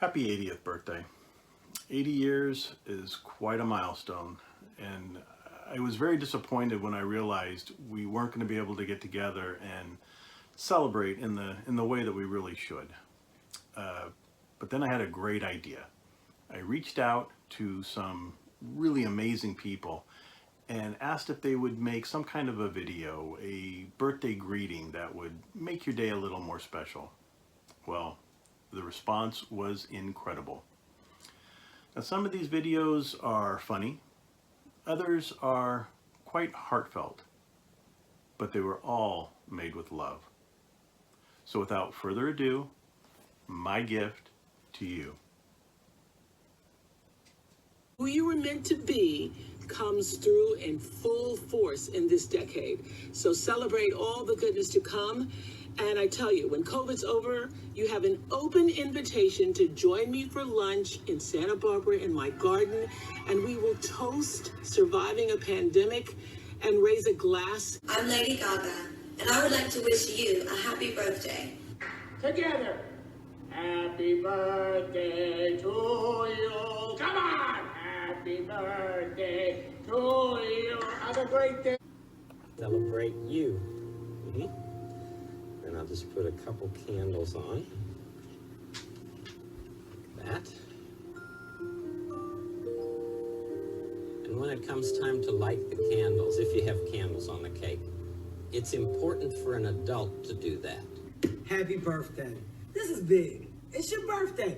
Happy 80th birthday. 80 years is quite a milestone, and I was very disappointed when I realized we weren't going to be able to get together and celebrate in the way that we really should. But then I had a great idea. I reached out to some really amazing people and asked if they would make some kind of a video, a birthday greeting that would make your day a little more special. Well, the response was incredible. Now, some of these videos are funny, others are quite heartfelt, but they were all made with love. So without further ado, my gift to you. Who you were meant to be comes through in full force in this decade. So celebrate all the goodness to come. And I tell you, when COVID's over, you have an open invitation to join me for lunch in Santa Barbara in my garden, and we will toast surviving a pandemic and raise a glass. I'm Lady Gaga, and I would like to wish you a happy birthday. Together. Happy birthday to you. Come on. Happy birthday to you. Have a great day. Celebrate you. And I'll just put a couple candles on. Like that. And when it comes time to light the candles, if you have candles on the cake, it's important for an adult to do that. Happy birthday. This is big. It's your birthday.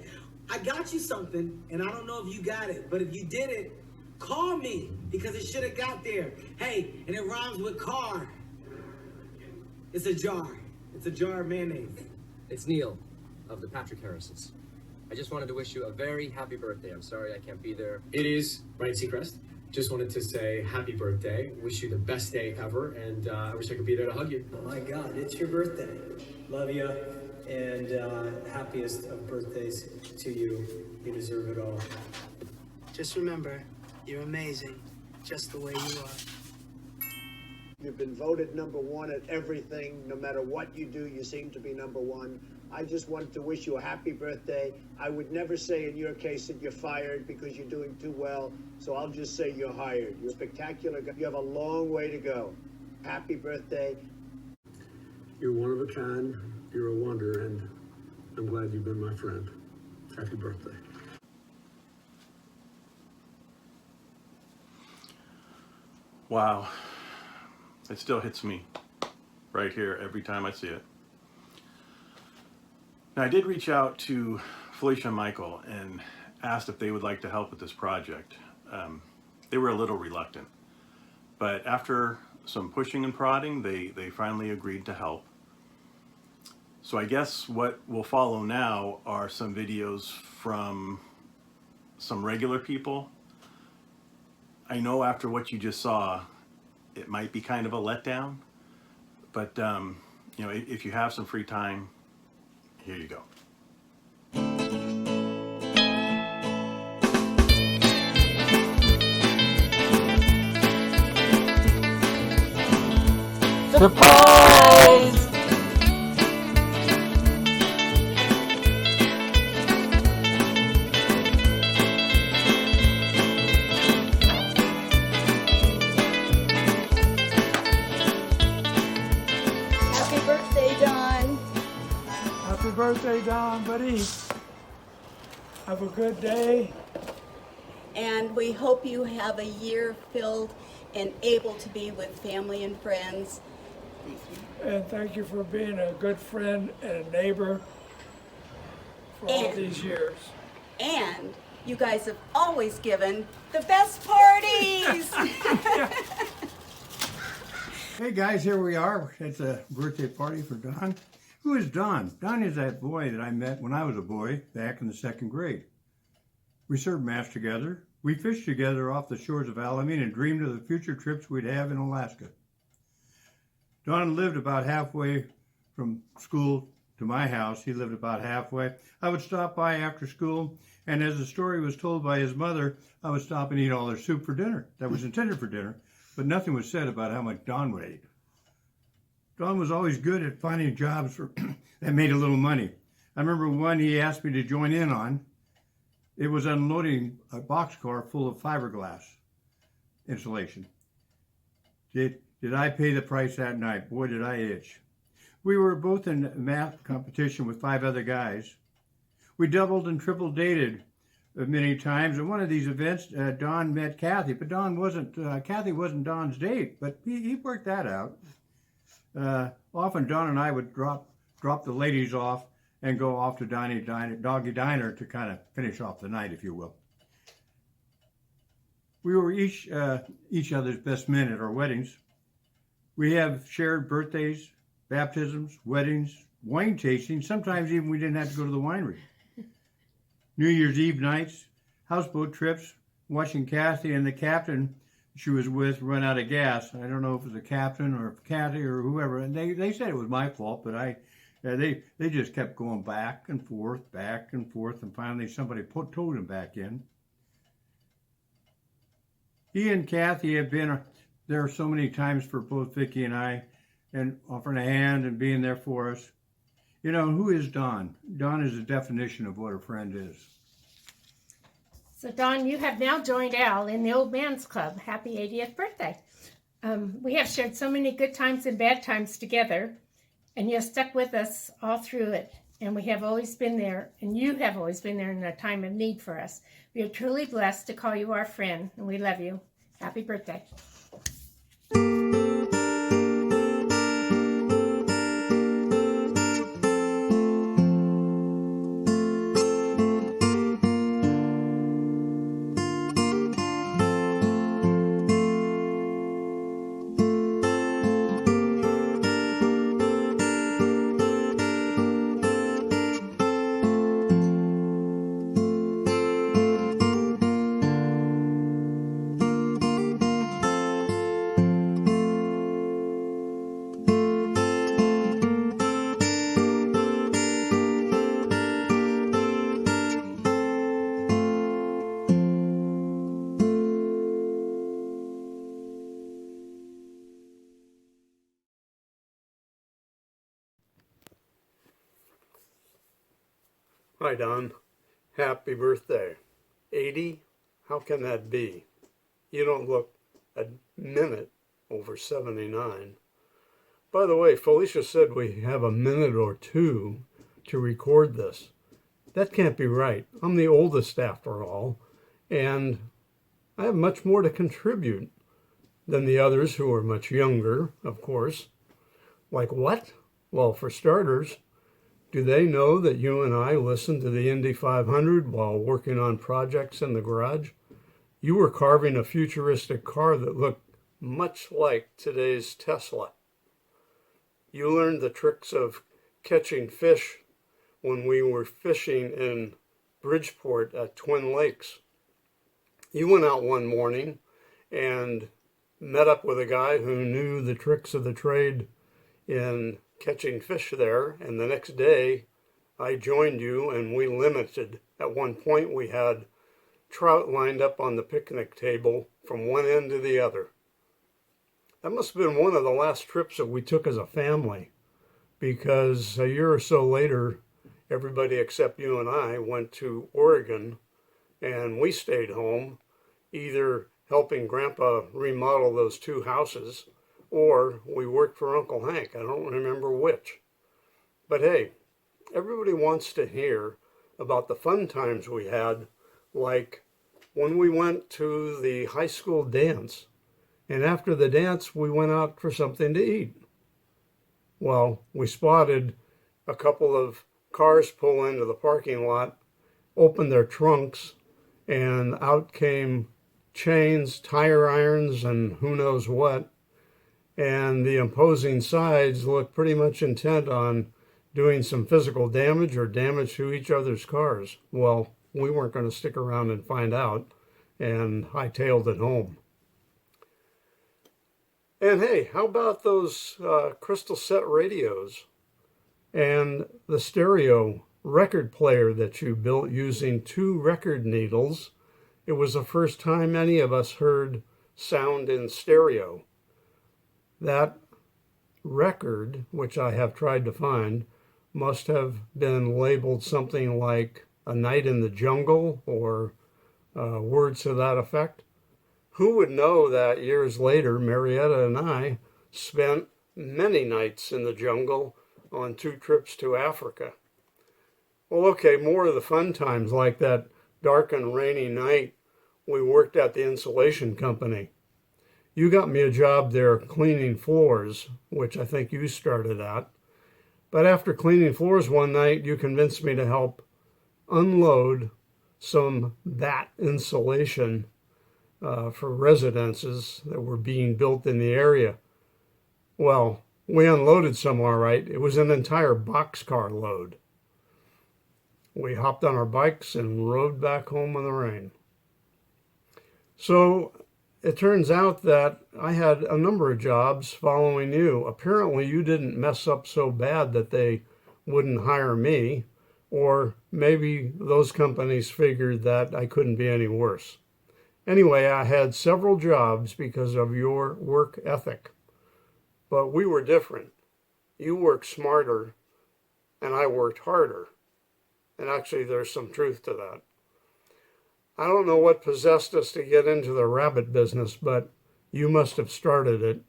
I got you something, and I don't know if you got it, but if you did it, call me, because it should have got there. Hey, and it rhymes with car. It's a jar. It's a jar of mayonnaise. It's Neil of the Patrick Harrises. I just wanted to wish you a very happy birthday. I'm sorry I can't be there. It is Ryan Seacrest. Just wanted to say happy birthday. Wish you the best day ever, and I wish I could be there to hug you. Oh my God, it's your birthday. Love you, and happiest of birthdays to you. You deserve it all. Just remember, you're amazing, just the way you are. You've been voted #1 at everything. No matter what you do, you seem to be #1. I just wanted to wish you a happy birthday. I would never say in your case that you're fired because you're doing too well, so I'll just say you're hired. You're spectacular. You have a long way to go. Happy birthday. You're one of a kind. You're a wonder, and I'm glad you've been my friend. Happy birthday. Wow. It still hits me right here every time I see it. Now, I did reach out to Felicia and Michael and asked if they would like to help with this project. They were a little reluctant, but after some pushing and prodding, they finally agreed to help. So I guess what will follow now are some videos from some regular people. I know after what you just saw, it might be kind of a letdown, but you know, if you have some free time, here you go. Surprise! Happy birthday, Don, buddy. Have a good day. And we hope you have a year filled and able to be with family and friends. Thank you. And thank you for being a good friend and a neighbor for all these years. And you guys have always given the best parties. Hey guys, here we are. It's a birthday party for Don. Who is Don? Don is that boy that I met when I was a boy back in the 2nd grade. We served Mass together. We fished together off the shores of Alameda and dreamed of the future trips we'd have in Alaska. Don lived about halfway from school to my house. He lived about halfway. I would stop by after school, and as the story was told by his mother, I would stop and eat all their soup for dinner. That was intended for dinner, but nothing was said about how much Don would eat. Don was always good at finding jobs that made a little money. I remember one he asked me to join in on. It was unloading a boxcar full of fiberglass insulation. Did I pay the price that night? Boy, did I itch. We were both in math competition with 5 other guys. We doubled and triple dated many times. At one of these events, Don met Kathy, but Kathy wasn't Don's date, but he worked that out. Often Don and I would drop the ladies off and go off to Doggy Diner to kind of finish off the night, if you will. We were each other's best men at our weddings. We have shared birthdays, baptisms, weddings, wine tasting. Sometimes even we didn't have to go to the winery. New Year's Eve nights, houseboat trips, watching Kathy and the captain she was with run out of gas. I don't know if it was the captain or Kathy or whoever. And they said it was my fault, but they just kept going back and forth, and finally somebody towed him back in. He and Kathy have been there so many times for both Vicki and I, and offering a hand and being there for us. You know, who is Don? Don is the definition of what a friend is. So, Don, you have now joined Al in the Old Man's Club. Happy 80th birthday. We have shared so many good times and bad times together, and you have stuck with us all through it. And we have always been there, and you have always been there in a time of need for us. We are truly blessed to call you our friend, and we love you. Happy birthday. Hi, Don. Happy birthday. 80? How can that be? You don't look a minute over 79. By the way, Felicia said we have a minute or two to record this. That can't be right. I'm the oldest after all, and I have much more to contribute than the others who are much younger, of course. Like what? Well, for starters, do they know that you and I listened to the Indy 500 while working on projects in the garage? You were carving a futuristic car that looked much like today's Tesla. You learned the tricks of catching fish when we were fishing in Bridgeport at Twin Lakes. You went out one morning and met up with a guy who knew the tricks of the trade in catching fish there, and the next day I joined you and we limited. At one point we had trout lined up on the picnic table from one end to the other. That must have been one of the last trips that we took as a family, because a year or so later everybody except you and I went to Oregon, and we stayed home either helping Grandpa remodel those 2 houses, or we worked for Uncle Hank. I don't remember which. But hey, everybody wants to hear about the fun times we had, like when we went to the high school dance, and after the dance we went out for something to eat. Well, we spotted a couple of cars pull into the parking lot, opened their trunks, and out came chains, tire irons, and who knows what. And the opposing sides looked pretty much intent on doing some physical damage or damage to each other's cars. Well, we weren't going to stick around and find out, and hightailed it home. And hey, how about those crystal set radios and the stereo record player that you built using 2 record needles? It was the first time any of us heard sound in stereo. That record, which I have tried to find, must have been labeled something like a night in the jungle or words to that effect. Who would know that years later, Marietta and I spent many nights in the jungle on 2 trips to Africa. Well, okay, more of the fun times, like that dark and rainy night we worked at the insulation company. You got me a job there cleaning floors, which I think you started at. But after cleaning floors one night, you convinced me to help unload some bat insulation for residences that were being built in the area. Well, we unloaded some all right. It was an entire boxcar load. We hopped on our bikes and rode back home in the rain. So it turns out that I had a number of jobs following you. Apparently you didn't mess up so bad that they wouldn't hire me, or maybe those companies figured that I couldn't be any worse. Anyway, I had several jobs because of your work ethic. But we were different. You worked smarter, and I worked harder. And actually, there's some truth to that. I don't know what possessed us to get into the rabbit business, but you must have started it.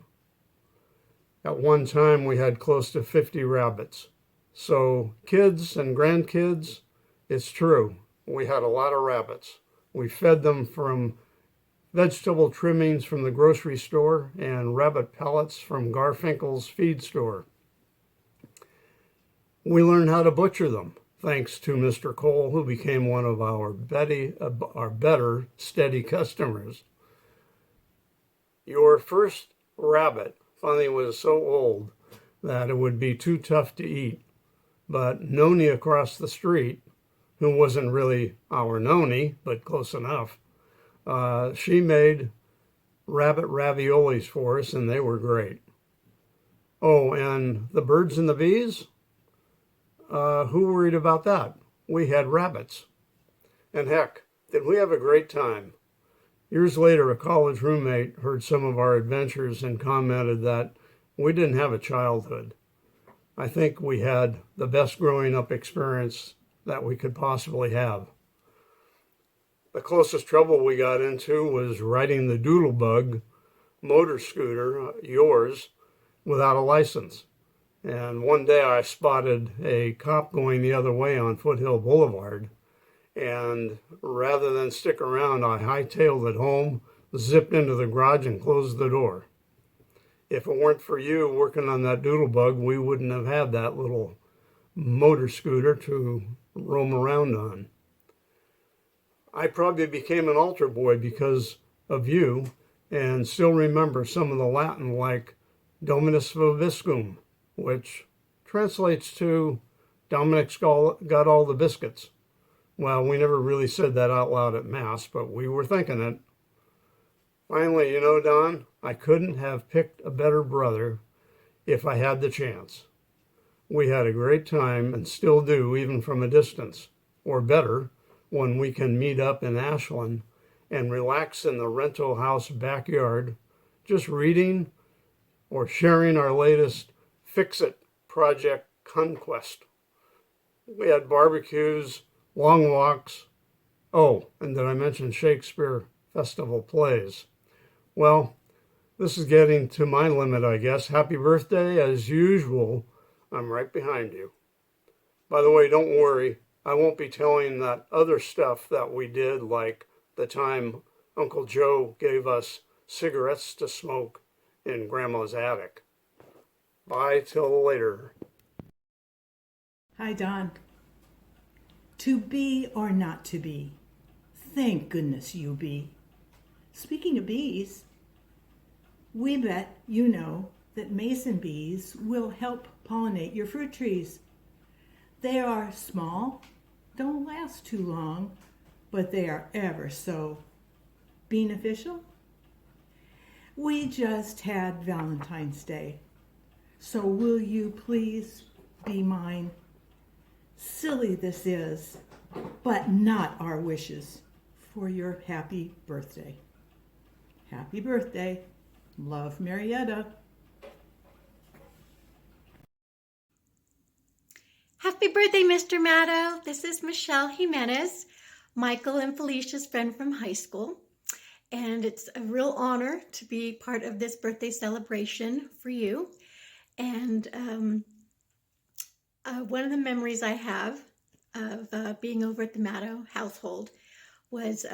At one time, we had close to 50 rabbits. So kids and grandkids, it's true. We had a lot of rabbits. We fed them from vegetable trimmings from the grocery store and rabbit pellets from Garfunkel's feed store. We learned how to butcher them, thanks to Mr. Cole, who became one of our better steady customers. Your first rabbit finally was so old that it would be too tough to eat. But Noni across the street, who wasn't really our Noni, but close enough, she made rabbit raviolis for us, and they were great. Oh, and the birds and the bees? Who worried about that? We had rabbits. And heck, did we have a great time. Years later, a college roommate heard some of our adventures and commented that we didn't have a childhood. I think we had the best growing up experience that we could possibly have. The closest trouble we got into was riding the Doodlebug motor scooter, yours, without a license. And one day I spotted a cop going the other way on Foothill Boulevard. And rather than stick around, I hightailed it home, zipped into the garage, and closed the door. If it weren't for you working on that Doodlebug, we wouldn't have had that little motor scooter to roam around on. I probably became an altar boy because of you, and still remember some of the Latin like Dominus Vobiscum, which translates to Dominic's got all the biscuits. Well, we never really said that out loud at Mass, but we were thinking it. Finally, you know, Don, I couldn't have picked a better brother if I had the chance. We had a great time and still do, even from a distance, or better, when we can meet up in Ashland and relax in the rental house backyard, just reading or sharing our latest Fix-It project conquest. We had barbecues, long walks. Oh, and did I mention Shakespeare Festival plays? Well, this is getting to my limit, I guess. Happy birthday, as usual. I'm right behind you. By the way, don't worry. I won't be telling that other stuff that we did, like the time Uncle Joe gave us cigarettes to smoke in Grandma's attic. Bye till later. Hi, Don. To be or not to be? Thank goodness you be. Speaking of bees, we bet you know that mason bees will help pollinate your fruit trees. They are small, don't last too long, but they are ever so beneficial. We just had Valentine's Day, so will you please be mine? Silly this is, but not our wishes for your happy birthday. Happy birthday. Love, Marietta. Happy Happy birthday, Mr. Matto. This is Michelle Jimenez, Michael and Felicia's friend from high school. And it's a real honor to be part of this birthday celebration for you. And one of the memories I have of being over at the Matto household was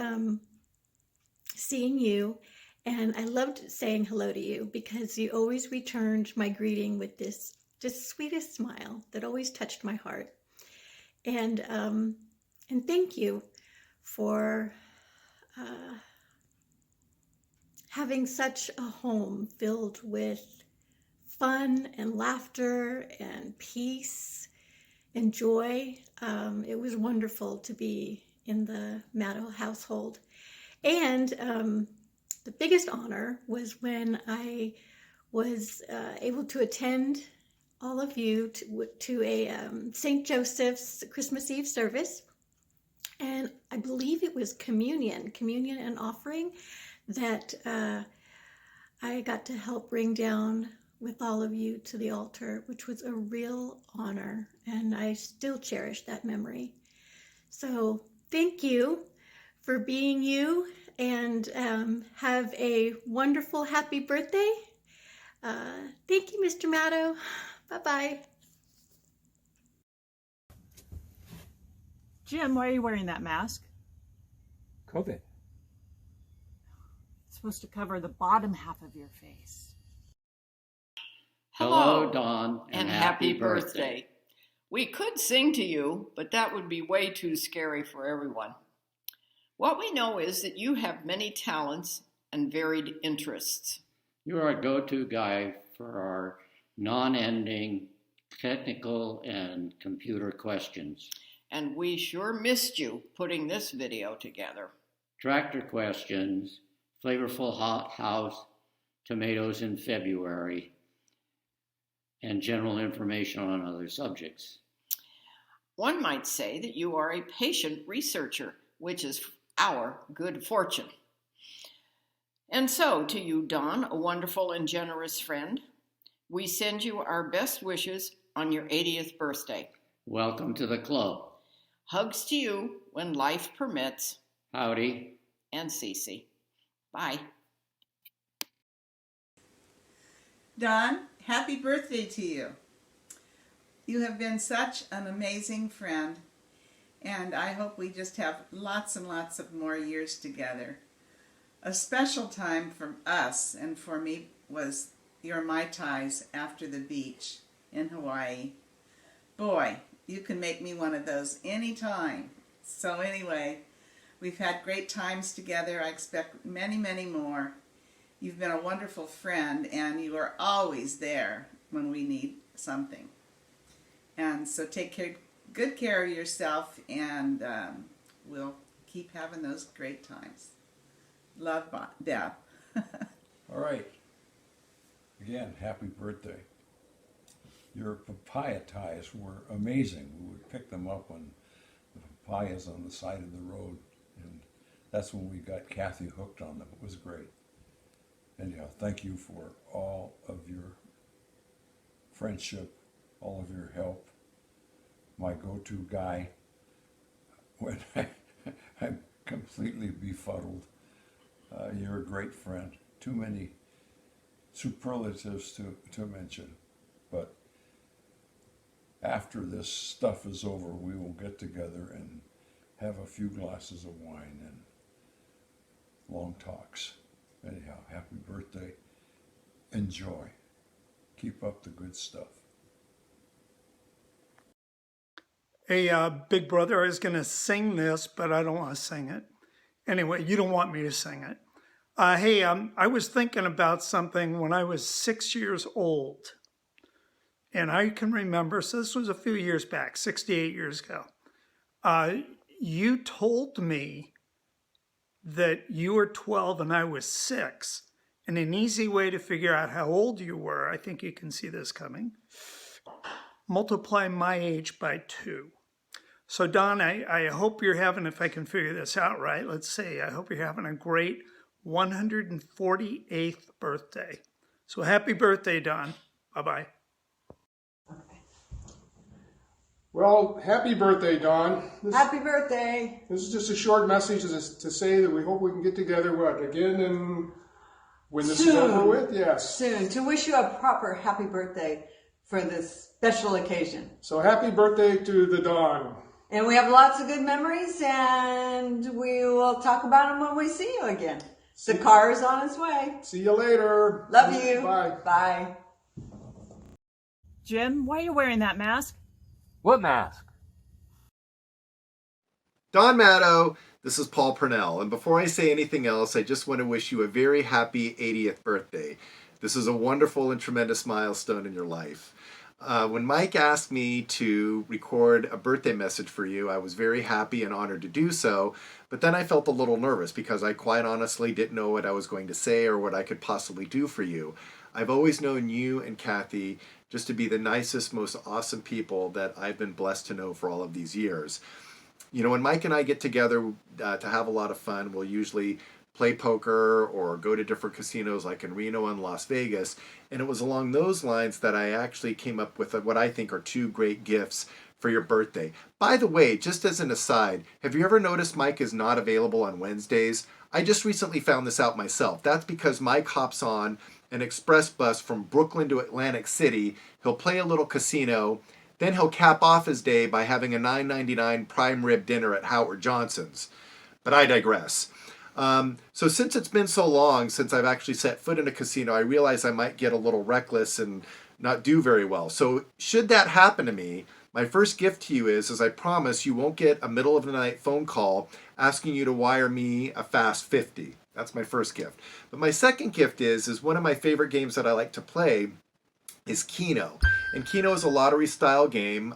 seeing you. And I loved saying hello to you because you always returned my greeting with this just sweetest smile that always touched my heart. And thank you for having such a home filled with fun and laughter and peace and joy. It was wonderful to be in the Matto household. And the biggest honor was when I was able to attend all of you to a St. Joseph's Christmas Eve service. And I believe it was communion and offering that I got to help bring down with all of you to the altar, which was a real honor. And I still cherish that memory. So thank you for being you, and have a wonderful happy birthday. Thank you, Mr. Matto. Bye-bye. Jim, why are you wearing that mask? COVID. It's supposed to cover the bottom half of your face. Hello, Dawn, and happy birthday. We could sing to you, but that would be way too scary for everyone. What we know is that you have many talents and varied interests. You are a go-to guy for our non-ending technical and computer questions. And we sure missed you putting this video together. Tractor questions, flavorful hot house, tomatoes in February, and general information on other subjects. One might say that you are a patient researcher, which is our good fortune. And so, to you, Dawn, a wonderful and generous friend, we send you our best wishes on your 80th birthday. Welcome to the club. Hugs to you when life permits. Howdy. And Cece. Bye. Dawn, happy birthday to you. You have been such an amazing friend, and I hope we just have lots and lots of more years together. A special time for us and for me was your Mai Tais after the beach in Hawaii. Boy, you can make me one of those anytime. So anyway, we've had great times together. I expect many, many more. You've been a wonderful friend, and you are always there when we need something. And so take good care of yourself, and we'll keep having those great times. Love, Deb. All right. Again, happy birthday. Your papaya ties were amazing. We would pick them up when the papayas on the side of the road, and that's when we got Kathy hooked on them. It was great. Anyhow, thank you for all of your friendship, all of your help. My go-to guy when I'm completely befuddled. You're a great friend. Too many superlatives to mention. But after this stuff is over, we will get together and have a few glasses of wine and long talks. Anyhow, happy birthday. Enjoy. Keep up the good stuff. Hey, big brother, I was going to sing this, but I don't want to sing it. Anyway, you don't want me to sing it. Hey, I was thinking about something when I was 6 years old. And I can remember, so this was a few years back, 68 years ago. You told me that you were 12 and I was 6. And an easy way to figure out how old you were, I think you can see this coming, multiply my age by 2. So Don, I hope you're having, if I can figure this out right, let's see, I hope you're having a great 148th birthday. So happy birthday, Don. Bye-bye. Well, happy birthday, Dawn. Happy birthday. This is just a short message to say that we hope we can get together, again and when this is over with? Yes. Soon. To wish you a proper happy birthday for this special occasion. So happy birthday to the Dawn. And we have lots of good memories, and we will talk about them when we see you again. The car is on its way. See you later. Love you. Bye. Bye. Jim, why are you wearing that mask? What mask? Don Matto, this is Paul Purnell, and before I say anything else, I just want to wish you a very happy 80th birthday. This is a wonderful and tremendous milestone in your life. When Mike asked me to record a birthday message for you, I was very happy and honored to do so, but then I felt a little nervous because I quite honestly didn't know what I was going to say or what I could possibly do for you. I've always known you and Kathy just to be the nicest, most awesome people that I've been blessed to know for all of these years. You know, when Mike and I get together to have a lot of fun, we'll usually play poker or go to different casinos like in Reno and Las Vegas. And it was along those lines that I actually came up with what I think are two great gifts for your birthday. By the way, just as an aside, have you ever noticed Mike is not available on Wednesdays? I just recently found this out myself. That's because Mike hops on an express bus from Brooklyn to Atlantic City. He'll play a little casino. Then he'll cap off his day by having a $9.99 prime rib dinner at Howard Johnson's. But I digress. So since it's been so long since I've actually set foot in a casino, I realize I might get a little reckless and not do very well. So should that happen to me, my first gift to you is I promise you won't get a middle of the night phone call asking you to wire me a fast 50. That's my first gift. But my second gift is one of my favorite games that I like to play is Keno. And Keno is a lottery style game.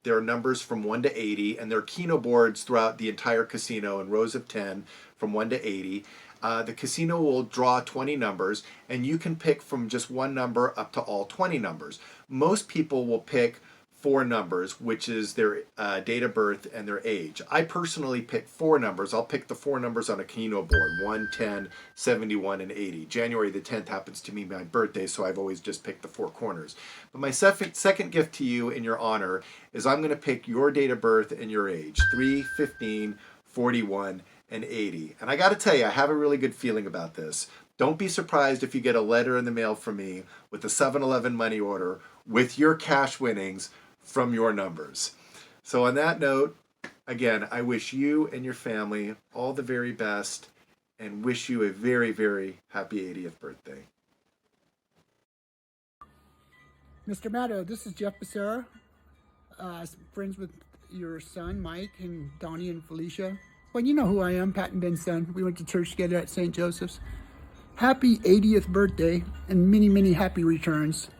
There are numbers from 1 to 80, and there are Keno boards throughout the entire casino in rows of 10 from 1 to 80. The casino will draw 20 numbers, and you can pick from just one number up to all 20 numbers. Most people will pick 4 numbers, which is their date of birth and their age. I personally pick 4 numbers. I'll pick the 4 numbers on a Keno board, 1, 10, 71, and 80. January the 10th happens to be my birthday, so I've always just picked the 4 corners. But my second gift to you in your honor is I'm going to pick your date of birth and your age, 3, 15, 41, and 80. And I got to tell you, I have a really good feeling about this. Don't be surprised if you get a letter in the mail from me with a 7-Eleven money order with your cash winnings from your numbers. So on that note, again, I wish you and your family all the very best and wish you a very, very happy 80th birthday. Mr. Matto, this is Jeff Becerra, friends with your son, Mike, and Donnie and Felicia. Well, you know who I am, Pat and Ben's son. We went to church together at St. Joseph's. Happy 80th birthday and many, many happy returns.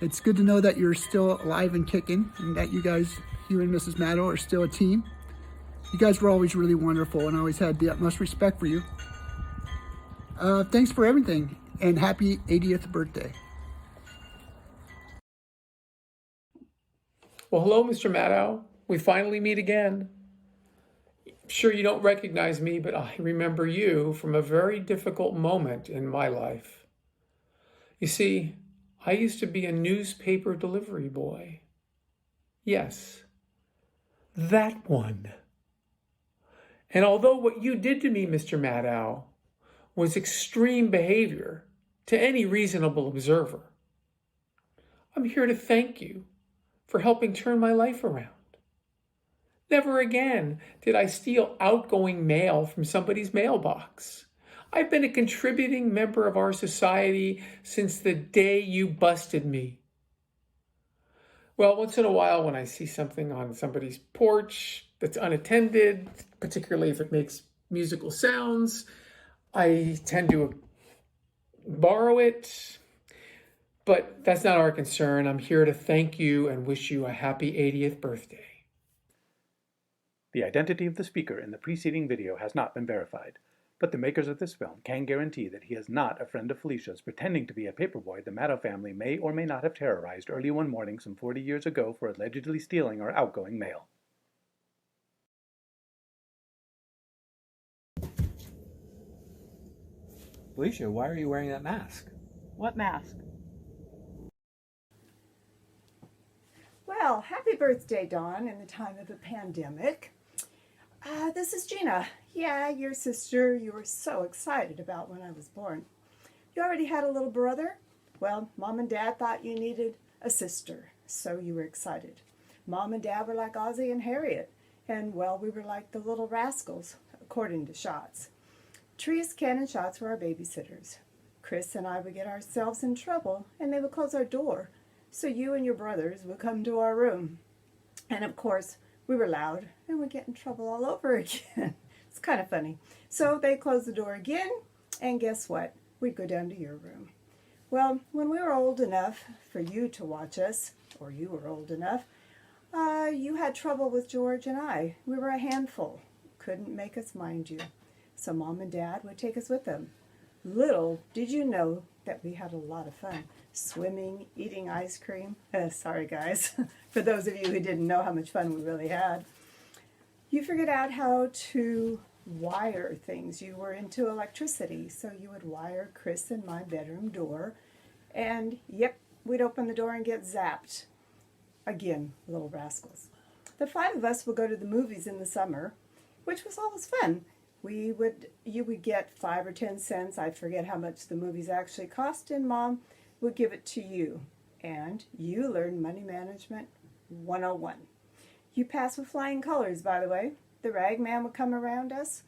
It's good to know that you're still alive and kicking and that you guys, you and Mrs. Matto, are still a team. You guys were always really wonderful and I always had the utmost respect for you. Thanks for everything and happy 80th birthday. Well, hello, Mr. Matto. We finally meet again. I'm sure you don't recognize me, but I remember you from a very difficult moment in my life. You see, I used to be a newspaper delivery boy. Yes, that one. And although what you did to me, Mr. Matto, was extreme behavior to any reasonable observer, I'm here to thank you for helping turn my life around. Never again did I steal outgoing mail from somebody's mailbox. I've been a contributing member of our society since the day you busted me. Well, once in a while when I see something on somebody's porch that's unattended, particularly if it makes musical sounds, I tend to borrow it. But that's not our concern. I'm here to thank you and wish you a happy 80th birthday. The identity of the speaker in the preceding video has not been verified, but the makers of this film can guarantee that he is not a friend of Felicia's pretending to be a paperboy the Matto family may or may not have terrorized early one morning some 40 years ago for allegedly stealing our outgoing mail. Felicia, why are you wearing that mask? What mask? Well, happy birthday, Dawn, in the time of a pandemic. This is Gina. Yeah, your sister you were so excited about when I was born. You already had a little brother? Well, Mom and Dad thought you needed a sister, so you were excited. Mom and Dad were like Ozzie and Harriet, and, well, we were like the little rascals, according to Shots. Therese, Ken, and Shots were our babysitters. Chris and I would get ourselves in trouble, and they would close our door, so you and your brothers would come to our room. And, of course, we were loud, and we'd get in trouble all over again. It's kind of funny. So they closed the door again, and guess what? We'd go down to your room. Well, when we were old enough for you to watch us, or you were old enough, you had trouble with George and I. We were a handful. Couldn't make us mind you. So Mom and Dad would take us with them. Little did you know that we had a lot of fun. Swimming, eating ice cream. Sorry, guys, for those of you who didn't know how much fun we really had. You figured out how to wire things. You were into electricity, so you would wire Chris and my bedroom door, and yep, we'd open the door and get zapped. Again, little rascals. The 5 of us would go to the movies in the summer, which was always fun. You would get 5 or 10 cents. I forget how much the movies actually cost, and Mom would give it to you. And you learned Money Management 101. You passed with flying colors, by the way. The rag man would come around us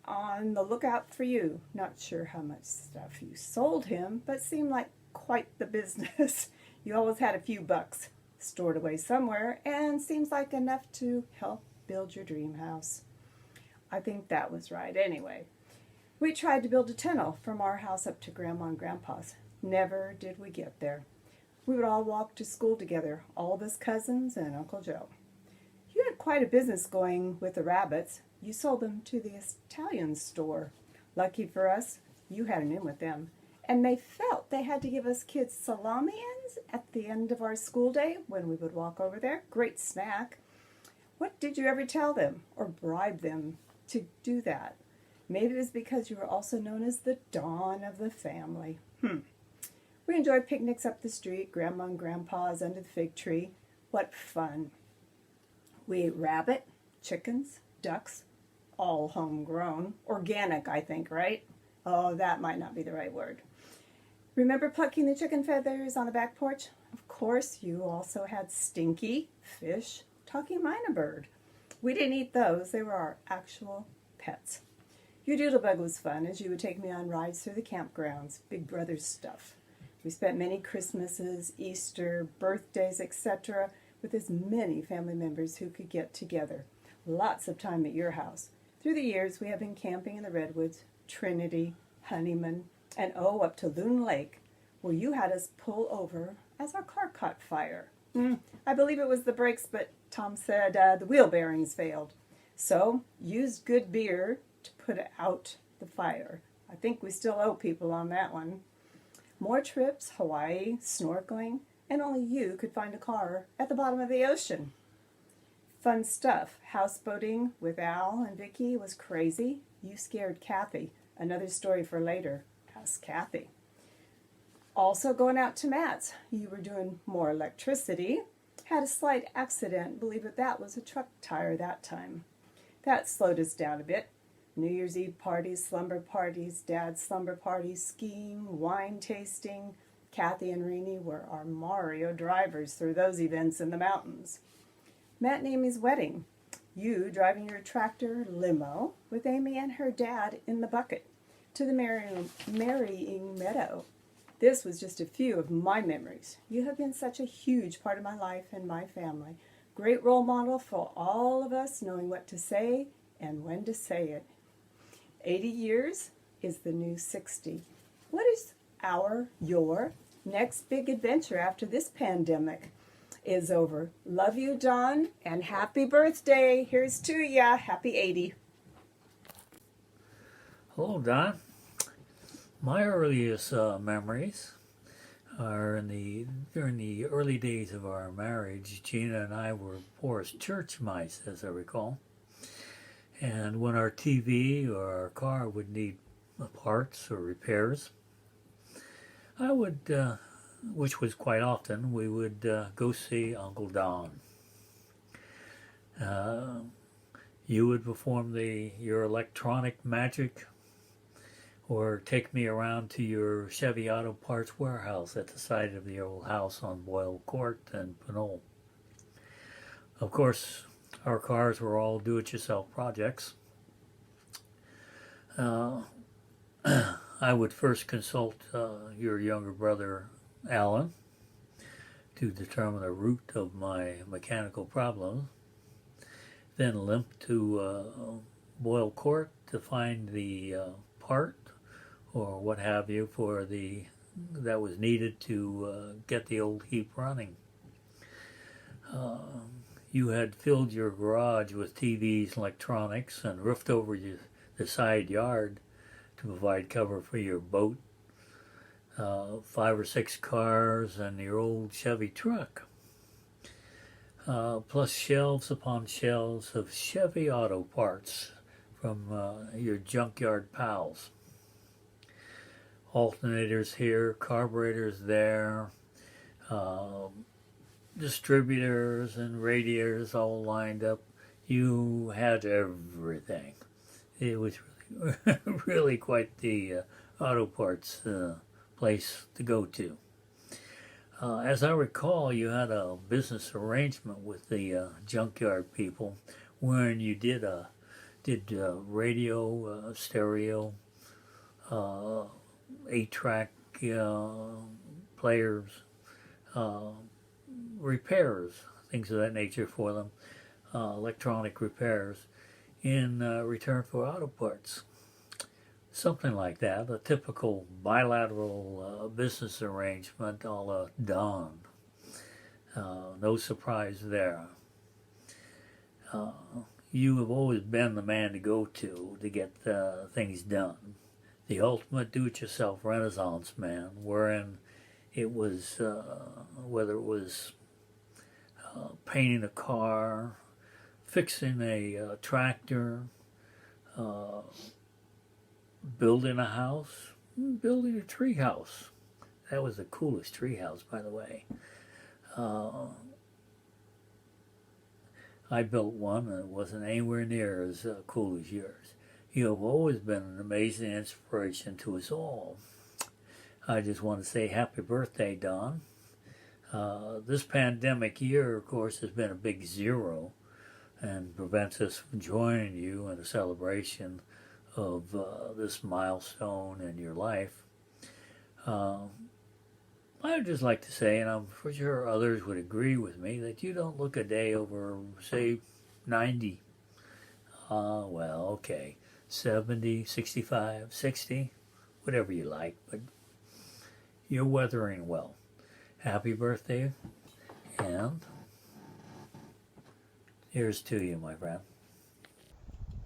on the lookout for you. Not sure how much stuff you sold him, but seemed like quite the business. You always had a few bucks stored away somewhere, and seems like enough to help build your dream house. I think that was right anyway. We tried to build a tunnel from our house up to Grandma and Grandpa's. Never did we get there. We would all walk to school together, all of us cousins and Uncle Joe. You had quite a business going with the rabbits. You sold them to the Italian store. Lucky for us, you had an in with them. And they felt they had to give us kids salami ends at the end of our school day when we would walk over there. Great snack. What did you ever tell them or bribe them to do that? Maybe it was because you were also known as the Dawn of the family. We enjoyed picnics up the street, Grandma and Grandpa's under the fig tree. What fun. We ate rabbit, chickens, ducks, all homegrown. Organic, I think, right? Oh, that might not be the right word. Remember plucking the chicken feathers on the back porch? Of course, you also had Stinky, fish, talking mynah bird. We didn't eat those. They were our actual pets. Your doodlebug was fun, as you would take me on rides through the campgrounds, Big Brother stuff. We spent many Christmases, Easter, birthdays, etc., with as many family members who could get together. Lots of time at your house. Through the years, we have been camping in the Redwoods, Trinity, Honeyman, and up to Loon Lake, where you had us pull over as our car caught fire. I believe it was the brakes, but Tom said the wheel bearings failed. So, used good beer to put out the fire. I think we still owe people on that one. More trips, Hawaii, snorkeling, and only you could find a car at the bottom of the ocean. Fun stuff. Houseboating with Al and Vicky was crazy. You scared Kathy. Another story for later. Ask Kathy. Also going out to Matt's. You were doing more electricity. Had a slight accident. Believe it, that was a truck tire that time. That slowed us down a bit. New Year's Eve parties, slumber parties, Dad's slumber parties, skiing, wine tasting. Kathy and Renee were our Mario drivers through those events in the mountains. Matt and Amy's wedding. You driving your tractor limo with Amy and her dad in the bucket to the marrying meadow. This was just a few of my memories. You have been such a huge part of my life and my family. Great role model for all of us, knowing what to say and when to say it. 80 years is the new 60. What is your next big adventure after this pandemic is over? Love you, Don, and happy birthday. Here's to ya. Happy 80. Hello, Don. My earliest memories are during the early days of our marriage. Gina and I were poor as church mice, as I recall. And when our TV or our car would need parts or repairs, I would which was quite often, we would go see Uncle Don. You would perform your electronic magic, or take me around to your Chevy Auto Parts warehouse at the side of the old house on Boyle Court and Pinole. Of course, our cars were all do-it-yourself projects. I would first consult your younger brother, Alan, to determine the root of my mechanical problems. Then limp to Boyle Court to find the part or what have you that was needed to get the old heap running. You had filled your garage with TVs, electronics, and roofed over the side yard to provide cover for your boat, 5 or 6 cars, and your old Chevy truck. Plus shelves upon shelves of Chevy auto parts from your junkyard pals. Alternators here, carburetors there, distributors and radiators all lined up. You had everything. It was really quite the auto parts place to go to. As I recall, you had a business arrangement with the junkyard people wherein you did radio, stereo, 8-track players, repairs, things of that nature for them, electronic repairs, in return for auto parts. Something like that, a typical bilateral business arrangement a la Don. No surprise there. You have always been the man to go to get things done. The ultimate do-it-yourself Renaissance man, wherein it was, whether it was painting a car, fixing a tractor, building a house, building a tree house. That was the coolest tree house, by the way. I built one and it wasn't anywhere near as cool as yours. You have always been an amazing inspiration to us all. I just want to say happy birthday, Don. This pandemic year, of course, has been a big zero and prevents us from joining you in a celebration of this milestone in your life. I would just like to say, and I'm for sure others would agree with me, that you don't look a day over, say, 90. Well, okay, 70, 65, 60, whatever you like, but you're weathering well. Happy birthday, and here's to you, my friend.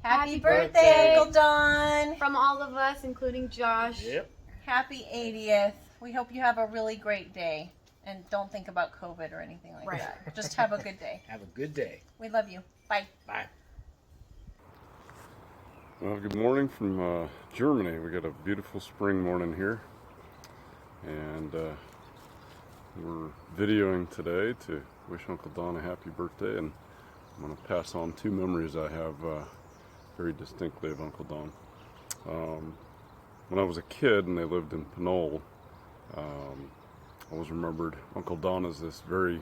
Happy birthday, Uncle Don! From all of us, including Josh. Yep. Happy 80th. We hope you have a really great day. And don't think about COVID or anything like that. Just have a good day. Have a good day. We love you. Bye. Bye. Well, good morning from Germany. We got a beautiful spring morning here. And we're videoing today to wish Uncle Don a happy birthday. And I'm going to pass on 2 memories I have very distinctly of Uncle Don. When I was a kid and they lived in Pinole, I always remembered Uncle Don as this very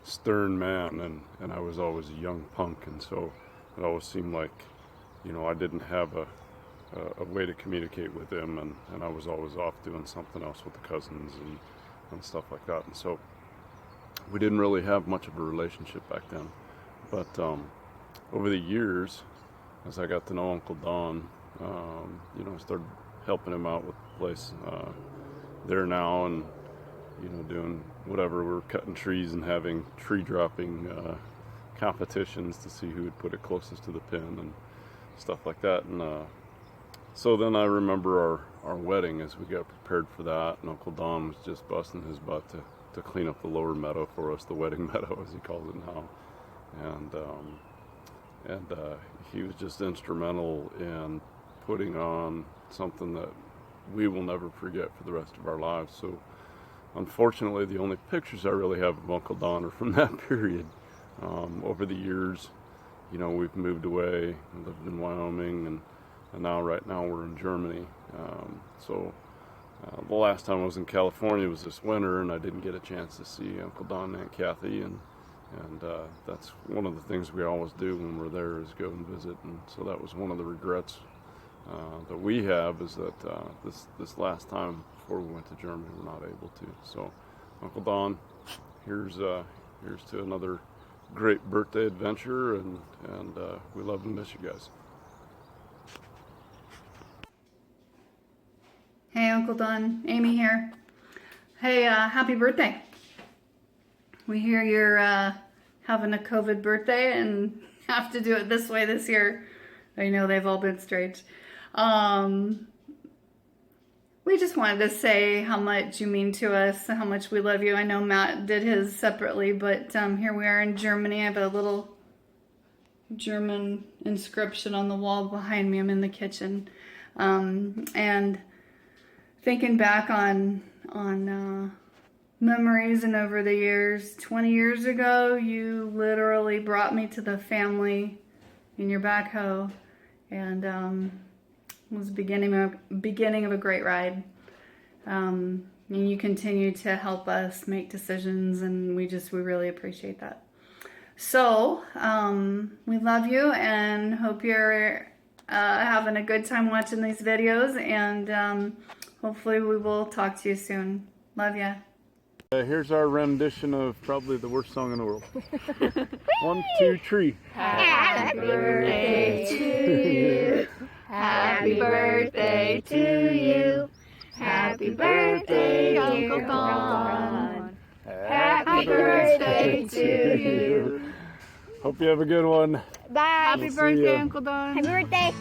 stern man, and I was always a young punk, and so it always seemed like, you know, I didn't have a way to communicate with him, and I was always off doing something else with the cousins and stuff like that, and so we didn't really have much of a relationship back then. But over the years, as I got to know Uncle Don, you know, I started helping him out with the place there now, and you know, doing whatever. We're cutting trees and having tree dropping competitions to see who would put it closest to the pin and stuff like that. And so then I remember our wedding as we got prepared for that, and Uncle Don was just busting his butt to clean up the lower meadow for us, the wedding meadow as he calls it now. And he was just instrumental in putting on something that we will never forget for the rest of our lives. So unfortunately, the only pictures I really have of Uncle Don are from that period. Over the years, you know, we've moved away and lived in Wyoming, and now right now we're in Germany. The last time I was in California was this winter, and I didn't get a chance to see Uncle Don and Aunt Kathy, and that's one of the things we always do when we're there is go and visit. And so that was one of the regrets that we have, is that this last time before we went to Germany we're not able to. So Uncle Don, here's to another great birthday adventure, and we love and miss you guys. Hey, Uncle Don, Amy here. Hey, happy birthday. We hear you're having a COVID birthday and have to do it this way this year. I know they've all been strange. We just wanted to say how much you mean to us, how much we love you. I know Matt did his separately, but here we are in Germany. I have a little German inscription on the wall behind me. I'm in the kitchen. And thinking back on memories and over the years, 20 years ago, you literally brought me to the family in your backhoe, and it was the beginning of a great ride. And you continue to help us make decisions, and we really appreciate that. So we love you and hope you're having a good time watching these videos, and hopefully we will talk to you soon. Love ya. Here's our rendition of probably the worst song in the world. 1, 2, 3. Happy birthday to you. Happy birthday to you. Happy birthday, Uncle Don. Happy birthday to you. Hope you have a good one. Bye. Happy We'll see birthday, ya. Uncle Don. Happy birthday.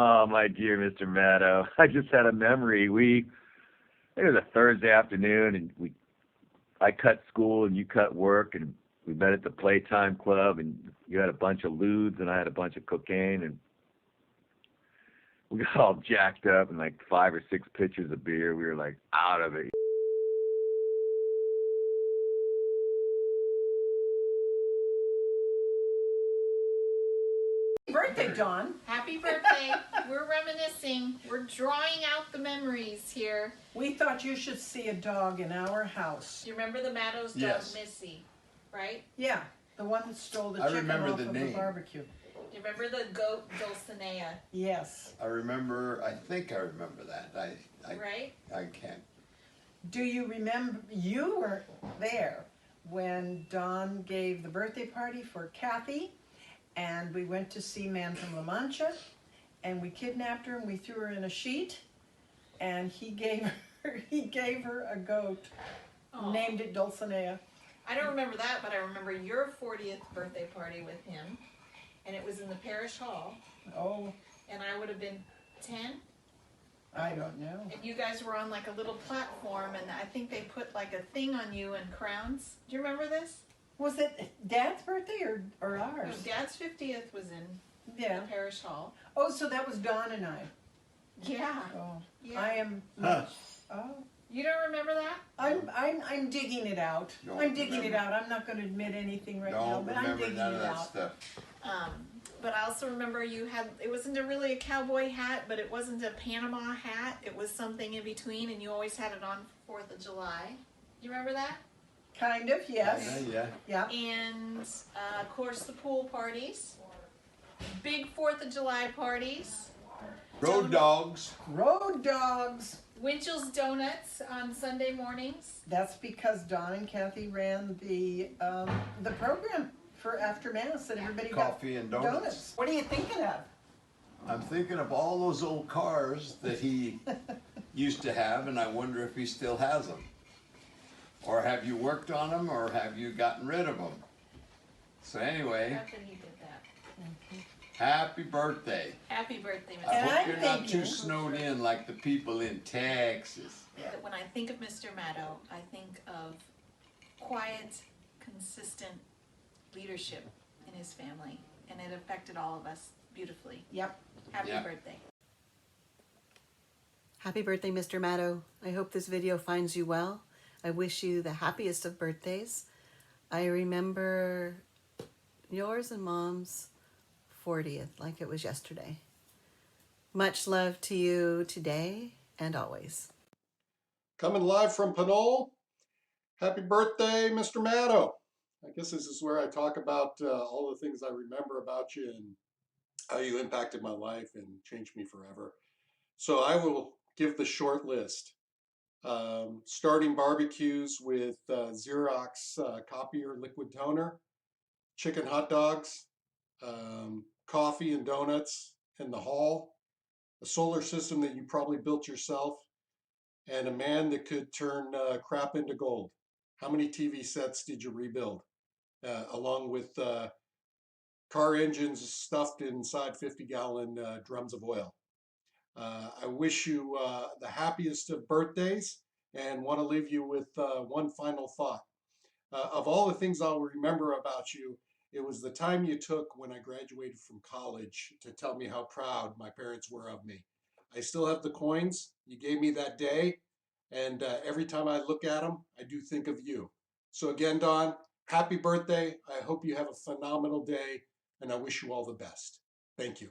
Oh, my dear Mr. Matto, I just had a memory. It was a Thursday afternoon, and I cut school and you cut work, and we met at the Playtime Club, and you had a bunch of lewds and I had a bunch of cocaine, and we got all jacked up and like 5 or 6 pitchers of beer. We were like out of it. Birthday, John. Happy birthday. We're reminiscing. We're drawing out the memories here. We thought you should see a dog in our house. You remember the Matto's dog, Yes. Missy, right? Yeah, the one that stole the I chicken remember off the of name. the barbecue. Do you remember the goat, Dulcinea? Yes. I think I remember that. Right? I can't. Do you remember, you were there when Don gave the birthday party for Kathy, and we went to see Man from La Mancha, and we kidnapped her and we threw her in a sheet, and he gave her a goat, Aw. named it Dulcinea. I don't remember that, but I remember your 40th birthday party with him, and it was in the parish hall. Oh. And I would have been 10. I don't know. And you guys were on like a little platform, and I think they put like a thing on you and crowns. Do you remember this? Was it Dad's birthday or No, ours? Dad's 50th was in Yeah. the parish hall. Oh, so that was Don and I. Yeah. Oh, Yeah. I am. Huh. Oh, You don't remember that? I'm digging it out. Don't I'm digging it remember. out. I'm not going to admit anything right now, Don't but I'm remember digging none of it that out. stuff. But I also remember you had, it wasn't really a cowboy hat, but it wasn't a Panama hat. It was something in between, and you always had it on 4th of July. You remember that? Kind of, yes. Yeah. And of course the pool parties, big 4th of July parties, Road dogs. Road dogs. Winchell's Donuts on Sunday mornings. That's because Don and Kathy ran the program for after Mass, and everybody Coffee got and donuts. What are you thinking of? I'm thinking of all those old cars that he used to have, and I wonder if he still has them. Or have you worked on them, or have you gotten rid of them? So anyway, After he did that. happy birthday. Happy birthday, Mr. I Matto. hope you're not too snowed in like the people in Texas. When I think of Mr. Matto, I think of quiet, consistent leadership in his family, and it affected all of us beautifully. Yep. Happy Yep. birthday. Happy birthday, Mr. Matto. I hope this video finds you well. I wish you the happiest of birthdays. I remember yours and Mom's 40th like it was yesterday. Much love to you today and always. Coming live from Pinole. Happy birthday, Mr. Matto. I guess this is where I talk about all the things I remember about you and how you impacted my life and changed me forever. So I will give the short list. Starting barbecues with Xerox copier liquid toner, chicken hot dogs, coffee and donuts in the hall, a solar system that you probably built yourself, and a man that could turn crap into gold. How many TV sets did you rebuild? Along with car engines stuffed inside 50-gallon drums of oil. I wish you the happiest of birthdays and want to leave you with one final thought. Of all the things I'll remember about you, it was the time you took when I graduated from college to tell me how proud my parents were of me. I still have the coins you gave me that day, and every time I look at them, I do think of you. So again, Don, happy birthday. I hope you have a phenomenal day, and I wish you all the best. Thank you.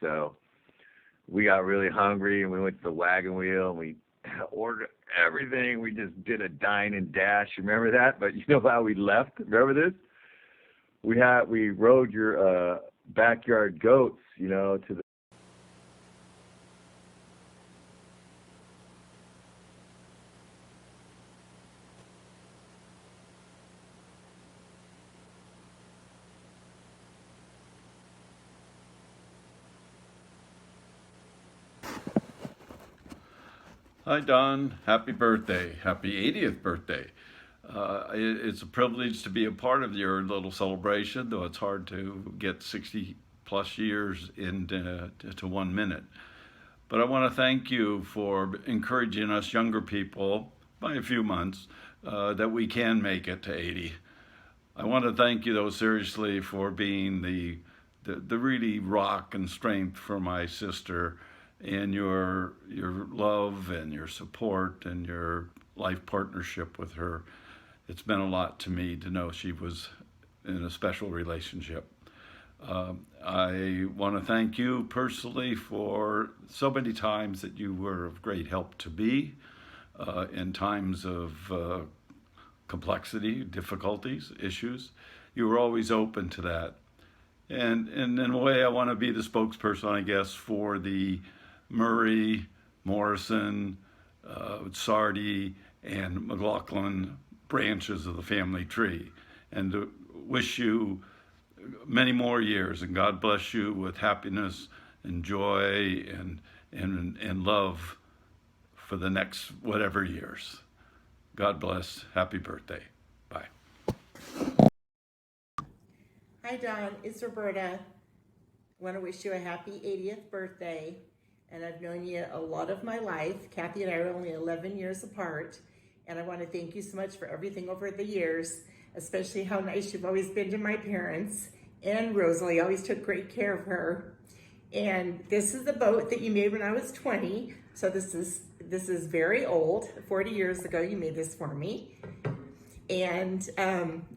So we got really hungry and we went to the Wagon Wheel and we ordered everything. We just did a dine and dash. Remember that? But you know how we left? Remember this? We rode your backyard goats, you know, to the Hi, Don. Happy birthday. Happy 80th birthday. It's a privilege to be a part of your little celebration, though it's hard to get 60 plus years into 1 minute. But I want to thank you for encouraging us younger people by a few months that we can make it to 80. I want to thank you, though, seriously, for being the really rock and strength for my sister, and your love and your support and your life partnership with her. It's meant a lot to me to know she was in a special relationship. I want to thank you personally for so many times that you were of great help to me in times of complexity, difficulties, issues. You were always open to that. And in a way, I want to be the spokesperson, I guess, for the Murray, Morrison, Sardi, and McLaughlin branches of the family tree, and to wish you many more years, and God bless you with happiness and joy and love for the next whatever years. God bless. Happy birthday. Bye. Hi, Don. It's Roberta. I want to wish you a happy 80th birthday. And I've known you a lot of my life. Kathy and I are only 11 years apart. And I want to thank you so much for everything over the years, especially how nice you've always been to my parents. And Rosalie always took great care of her. And this is the boat that you made when I was 20. So this is very old. 40 years ago, you made this for me. And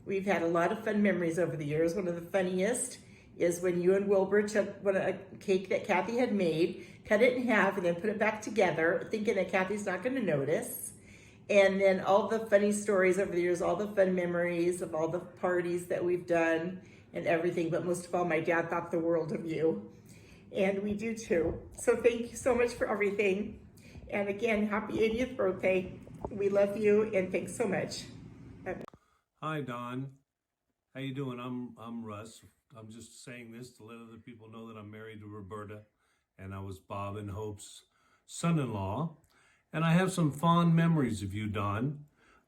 we've had a lot of fun memories over the years. One of the funniest is when you and Wilbur took a cake that Kathy had made, cut it in half, and then put it back together, thinking that Kathy's not going to notice. And then all the funny stories over the years, all the fun memories of all the parties that we've done and everything. But most of all, my dad thought the world of you. And we do too. So thank you so much for everything. And again, happy 80th birthday. We love you and thanks so much. Hi, Don. How you doing? I'm Russ. I'm just saying this to let other people know that I'm married to Roberta, and I was Bob and Hope's son-in-law. And I have some fond memories of you, Don,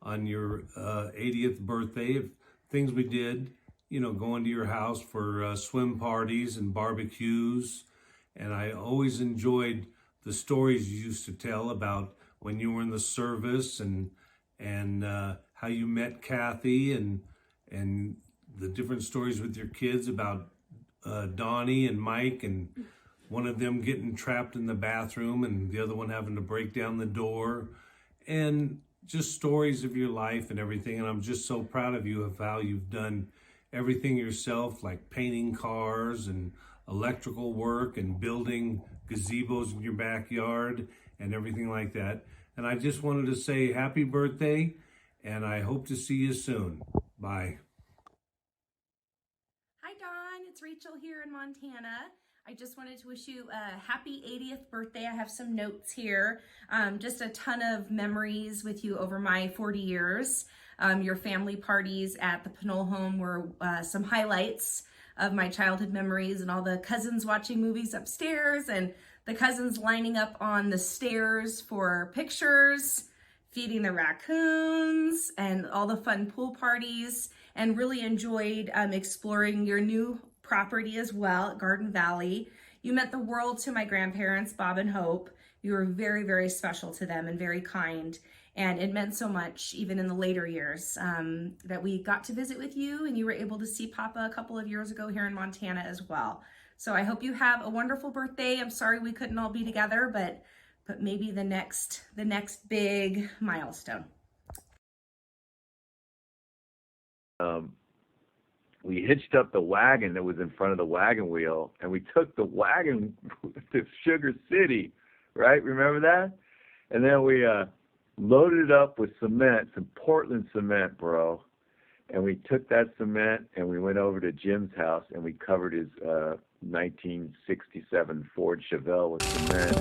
on your 80th birthday, of things we did, you know, going to your house for swim parties and barbecues. And I always enjoyed the stories you used to tell about when you were in the service and how you met Kathy and the different stories with your kids about Donnie and Mike, and one of them getting trapped in the bathroom and the other one having to break down the door, and just stories of your life and everything. And I'm just so proud of you of how you've done everything yourself, like painting cars and electrical work and building gazebos in your backyard and everything like that. And I just wanted to say happy birthday, and I hope to see you soon. Bye. Hi, Dawn. It's Rachel here in Montana. I just wanted to wish you a happy 80th birthday. I have some notes here. Just a ton of memories with you over my 40 years. Your family parties at the Pinole home were some highlights of my childhood memories, and all the cousins watching movies upstairs and the cousins lining up on the stairs for pictures, feeding the raccoons, and all the fun pool parties, and really enjoyed exploring your new property as well at Garden Valley. You meant the world to my grandparents, Bob and Hope. You were very, very special to them and very kind. And it meant so much, even in the later years, that we got to visit with you, and you were able to see Papa a couple of years ago here in Montana as well. So I hope you have a wonderful birthday. I'm sorry we couldn't all be together, but maybe the next big milestone. We hitched up the wagon that was in front of the wagon wheel, and we took the wagon to Sugar City, right? Remember that? And then we loaded it up with cement, some Portland cement, bro. And we took that cement and we went over to Jim's house and we covered his 1967 Ford Chevelle with cement.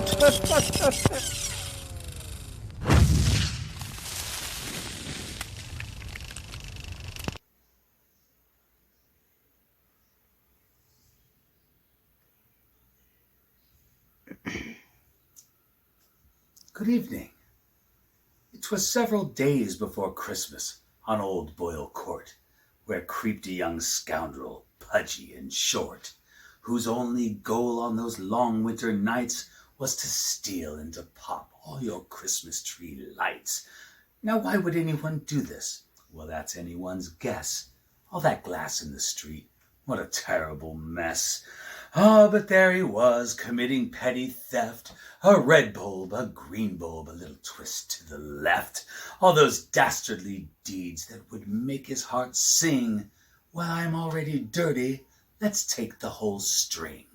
Good evening. It was several days before Christmas on Old Boyle Court, where creeped a young scoundrel, pudgy and short, whose only goal on those long winter nights was to steal and to pop all your Christmas tree lights. Now, why would anyone do this? Well, that's anyone's guess. All that glass in the street, what a terrible mess. Oh, but there he was, committing petty theft. A red bulb, a green bulb, a little twist to the left. All those dastardly deeds that would make his heart sing. Well, I'm already dirty, let's take the whole string.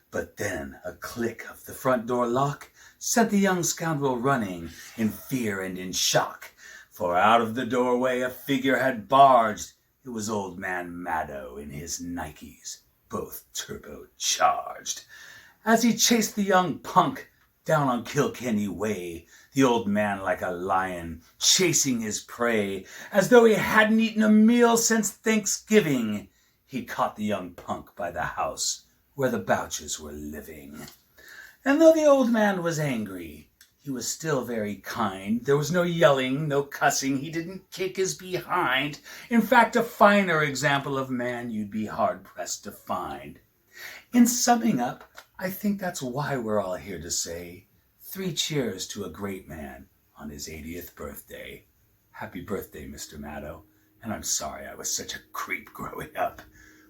But then a click of the front door lock sent the young scoundrel running in fear and in shock. For out of the doorway a figure had barged. It was old man Matto in his Nikes, both turbocharged. As he chased the young punk down on Kilkenny Way, the old man like a lion chasing his prey, as though he hadn't eaten a meal since Thanksgiving. he caught the young punk by the house where the Bouchers were living. And though the old man was angry, he was still very kind. There was no yelling, no cussing. He didn't kick his behind. In fact, a finer example of man you'd be hard-pressed to find. In summing up, I think that's why we're all here to say 3 cheers to a great man on his 80th birthday. Happy birthday, Mr. Matto. And I'm sorry I was such a creep growing up.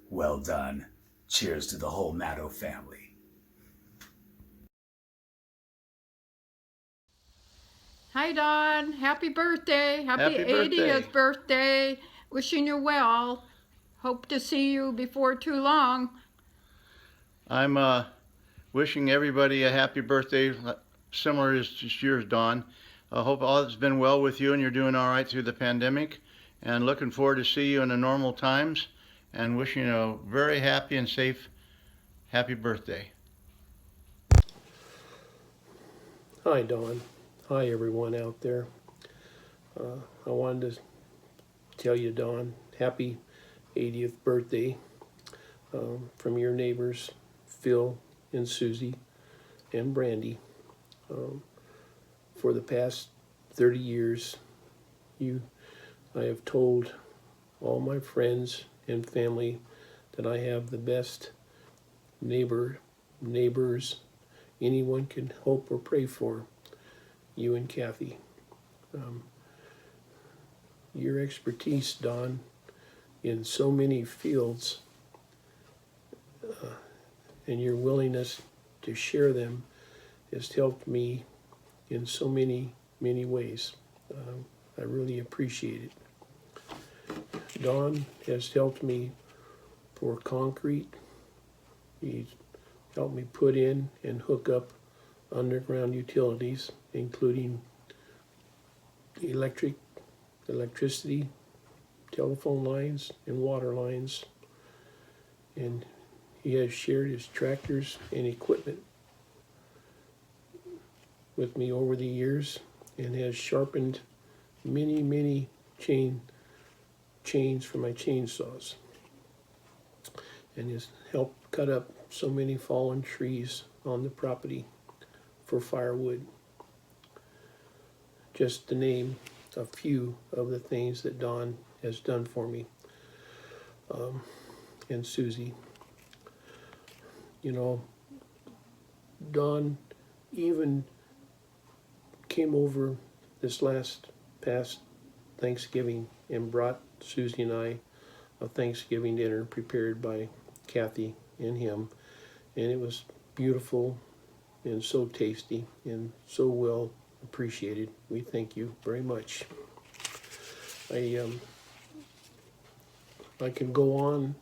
Well done. Cheers to the whole Matto family. Hi, Don. Happy birthday. Happy Happy birthday. 80th birthday. Wishing you well. Hope to see you before too long. I'm wishing everybody a happy birthday, similar to yours, Dawn. I hope all has been well with you and you're doing all right through the pandemic. And looking forward to see you in the normal times. And wishing you a very happy and safe happy birthday. Hi, Dawn. Hi, everyone out there. I wanted to tell you, Dawn, happy 80th birthday from your neighbors, Phil and Susie and Brandy. For the past 30 years, I have told all my friends and family that I have the best neighbors anyone can hope or pray for. You and Kathy. Your expertise, Don, in so many fields and your willingness to share them has helped me in so many ways. I really appreciate it. Don has helped me pour concrete. He's helped me put in and hook up underground utilities, including electricity, telephone lines, and water lines. And he has shared his tractors and equipment with me over the years and has sharpened many chains for my chainsaws and has helped cut up so many fallen trees on the property for firewood. Just to name a few of the things that Don has done for me. And Susie. You know, Don even came over this past Thanksgiving and brought Susie and I a Thanksgiving dinner prepared by Kathy and him. And it was beautiful and so tasty and so well appreciated. We thank you very much. I can go on,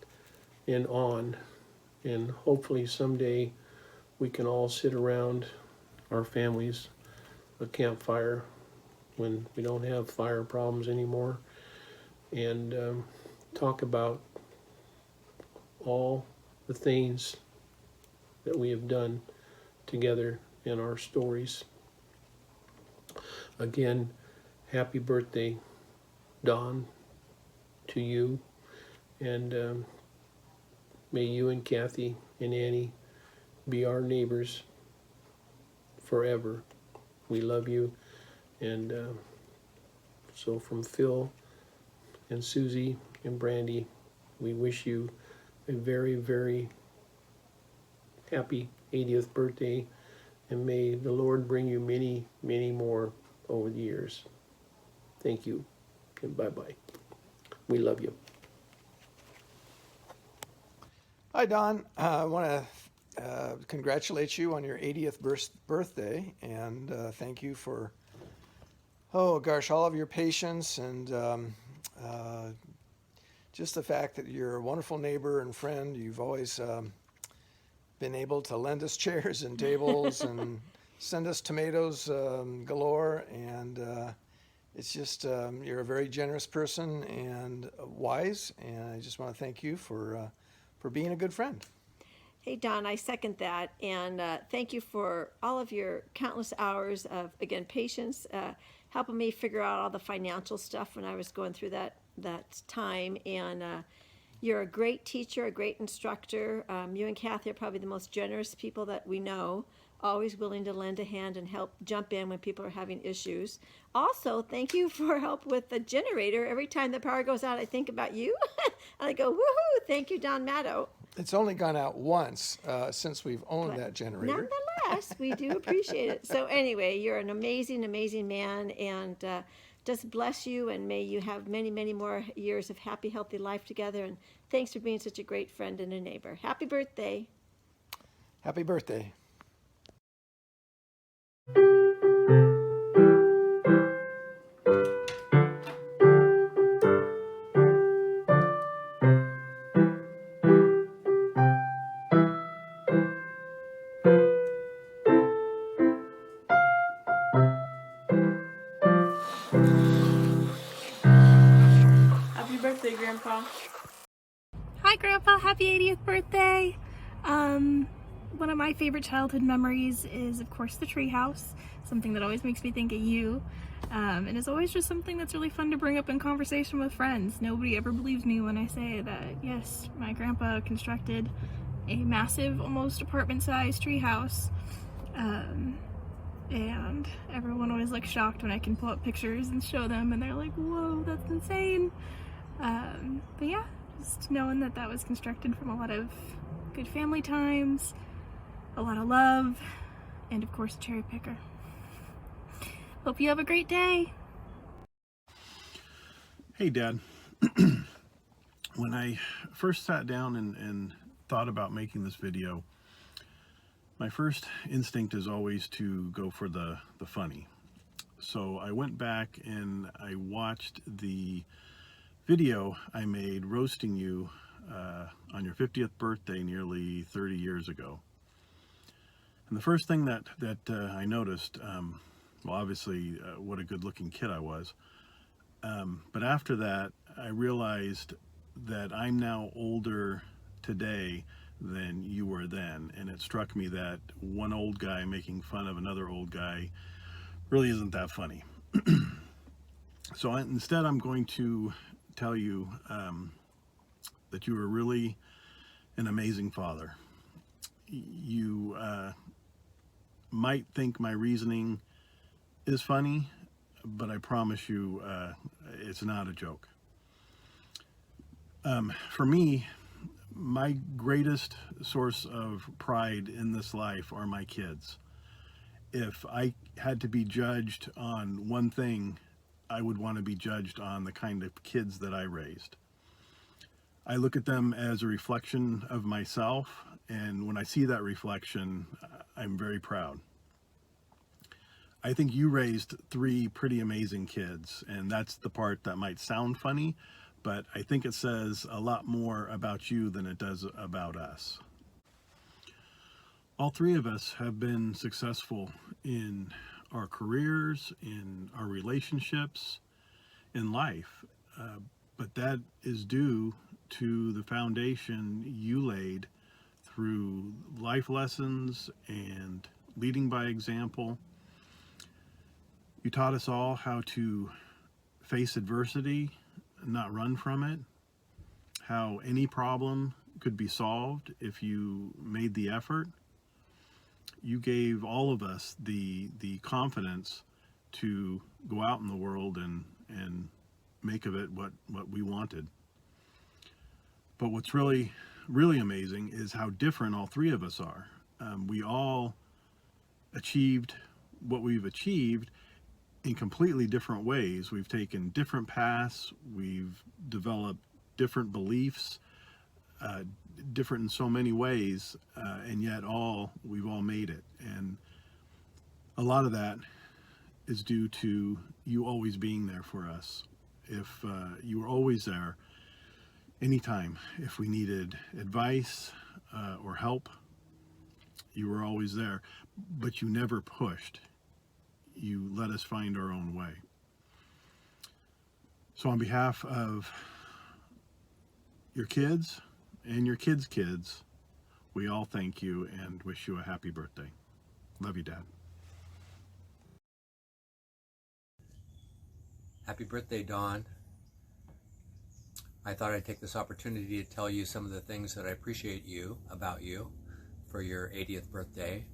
and hopefully someday we can all sit around our families, a campfire, when we don't have fire problems anymore, and talk about all the things that we have done together in our stories. Again, happy birthday, Don, to you, and may you and Kathy and Annie be our neighbors forever. We love you, and so from Phil and Susie and Brandy, we wish you a very happy 80th birthday, and may the Lord bring you many more over the years. Thank you, and bye-bye. We love you. Hi, Don. I want to congratulate you on your 80th birthday, and thank you for, all of your patience and just the fact that you're a wonderful neighbor and friend. You've always been able to lend us chairs and tables and send us tomatoes galore, and it's just you're a very generous person and wise, and I just want to thank you for being a good friend. Hey, Don, I second that, and thank you for all of your countless hours of, again, patience, helping me figure out all the financial stuff when I was going through that time, and You're a great teacher, a great instructor. You and Kathy are probably the most generous people that we know, always willing to lend a hand and help jump in when people are having issues. Also, thank you for help with the generator. Every time the power goes out, I think about you. And I go, woohoo, thank you, Don Matto. It's only gone out once since we've owned that generator. Nonetheless, we do appreciate it. So anyway, you're an amazing, amazing man, and just bless you, and may you have many, many more years of happy, healthy life together. And thanks for being such a great friend and a neighbor. Happy birthday. Happy birthday. Happy birthday, Grandpa. Hi, Grandpa. Happy 80th birthday. One of my favorite childhood memories is, of course, the treehouse. Something that always makes me think of you. And it's always just something that's really fun to bring up in conversation with friends. Nobody ever believes me when I say that, yes, my grandpa constructed a massive, almost apartment-sized treehouse. And everyone always looks shocked when I can pull up pictures and show them, and they're like, whoa, that's insane. But yeah, just knowing that that was constructed from a lot of good family times, a lot of love, and of course a cherry picker. Hope you have a great day. Hey, Dad. When I first sat down and thought about making this video, my first instinct is always to go for the funny. So I went back and I watched the video I made roasting you on your 50th birthday nearly 30 years ago. And the first thing that I noticed, well, obviously what a good looking kid I was, but after that I realized that I'm now older today than you were then, and it struck me that one old guy making fun of another old guy really isn't that funny. So instead I'm going to tell you that you were really an amazing father. You might think my reasoning is funny, but I promise you it's not a joke. For me, my greatest source of pride in this life are my kids. If I had to be judged on one thing, I would want to be judged on the kind of kids that I raised. I look at them as a reflection of myself, and when I see that reflection, I'm very proud. I think you raised 3 pretty amazing kids, and that's the part that might sound funny, but I think it says a lot more about you than it does about us. All 3 of us have been successful in our careers, in our relationships, in life, but that is due to the foundation you laid through life lessons and leading by example. You taught us all how to face adversity, not run from it, how any problem could be solved if you made the effort. You gave all of us the confidence to go out in the world and make of it what we wanted. But what's really, really amazing is how different all 3 of us are. We all achieved what we've achieved in completely different ways. We've taken different paths, we've developed different beliefs, different in so many ways, and yet we've all made it. And a lot of that is due to you always being there for us. If you were always there anytime, if we needed advice or help, you were always there, but you never pushed. You let us find our own way. So on behalf of your kids and your kids' kids, we all thank you and wish you a happy birthday. Love you, Dad. Happy birthday, Dawn. I thought I'd take this opportunity to tell you some of the things that I appreciate about you for your 80th birthday.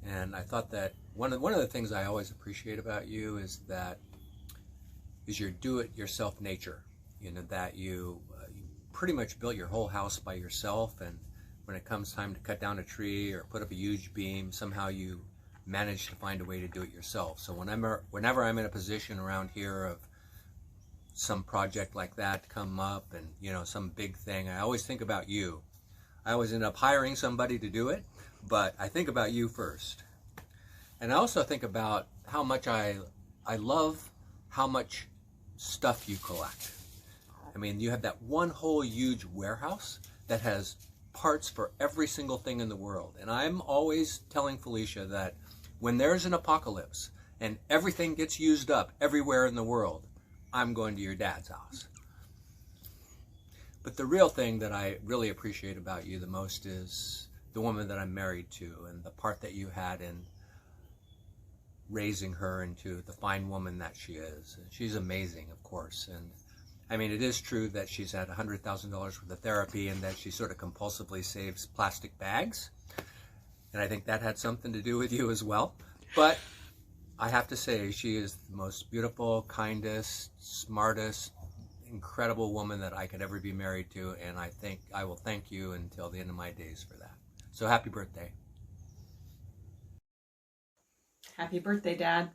And I thought that one of the things I always appreciate about you is your do-it-yourself nature. You know, that you pretty much built your whole house by yourself, and when it comes time to cut down a tree or put up a huge beam, somehow you manage to find a way to do it yourself. So whenever I'm in a position around here of some project like that come up, and you know, some big thing, I always think about you. I always end up hiring somebody to do it, but I think about you first. And I also think about how much I love how much stuff you collect. I mean, you have that one whole huge warehouse that has parts for every single thing in the world. And I'm always telling Felicia that when there's an apocalypse and everything gets used up everywhere in the world, I'm going to your dad's house. But the real thing that I really appreciate about you the most is the woman that I'm married to, and the part that you had in raising her into the fine woman that she is. And she's amazing, of course. And I mean, it is true that she's had $100,000 worth of therapy and that she sort of compulsively saves plastic bags. And I think that had something to do with you as well. But I have to say, she is the most beautiful, kindest, smartest, incredible woman that I could ever be married to. And I think I will thank you until the end of my days for that. So happy birthday. Happy birthday, Dad.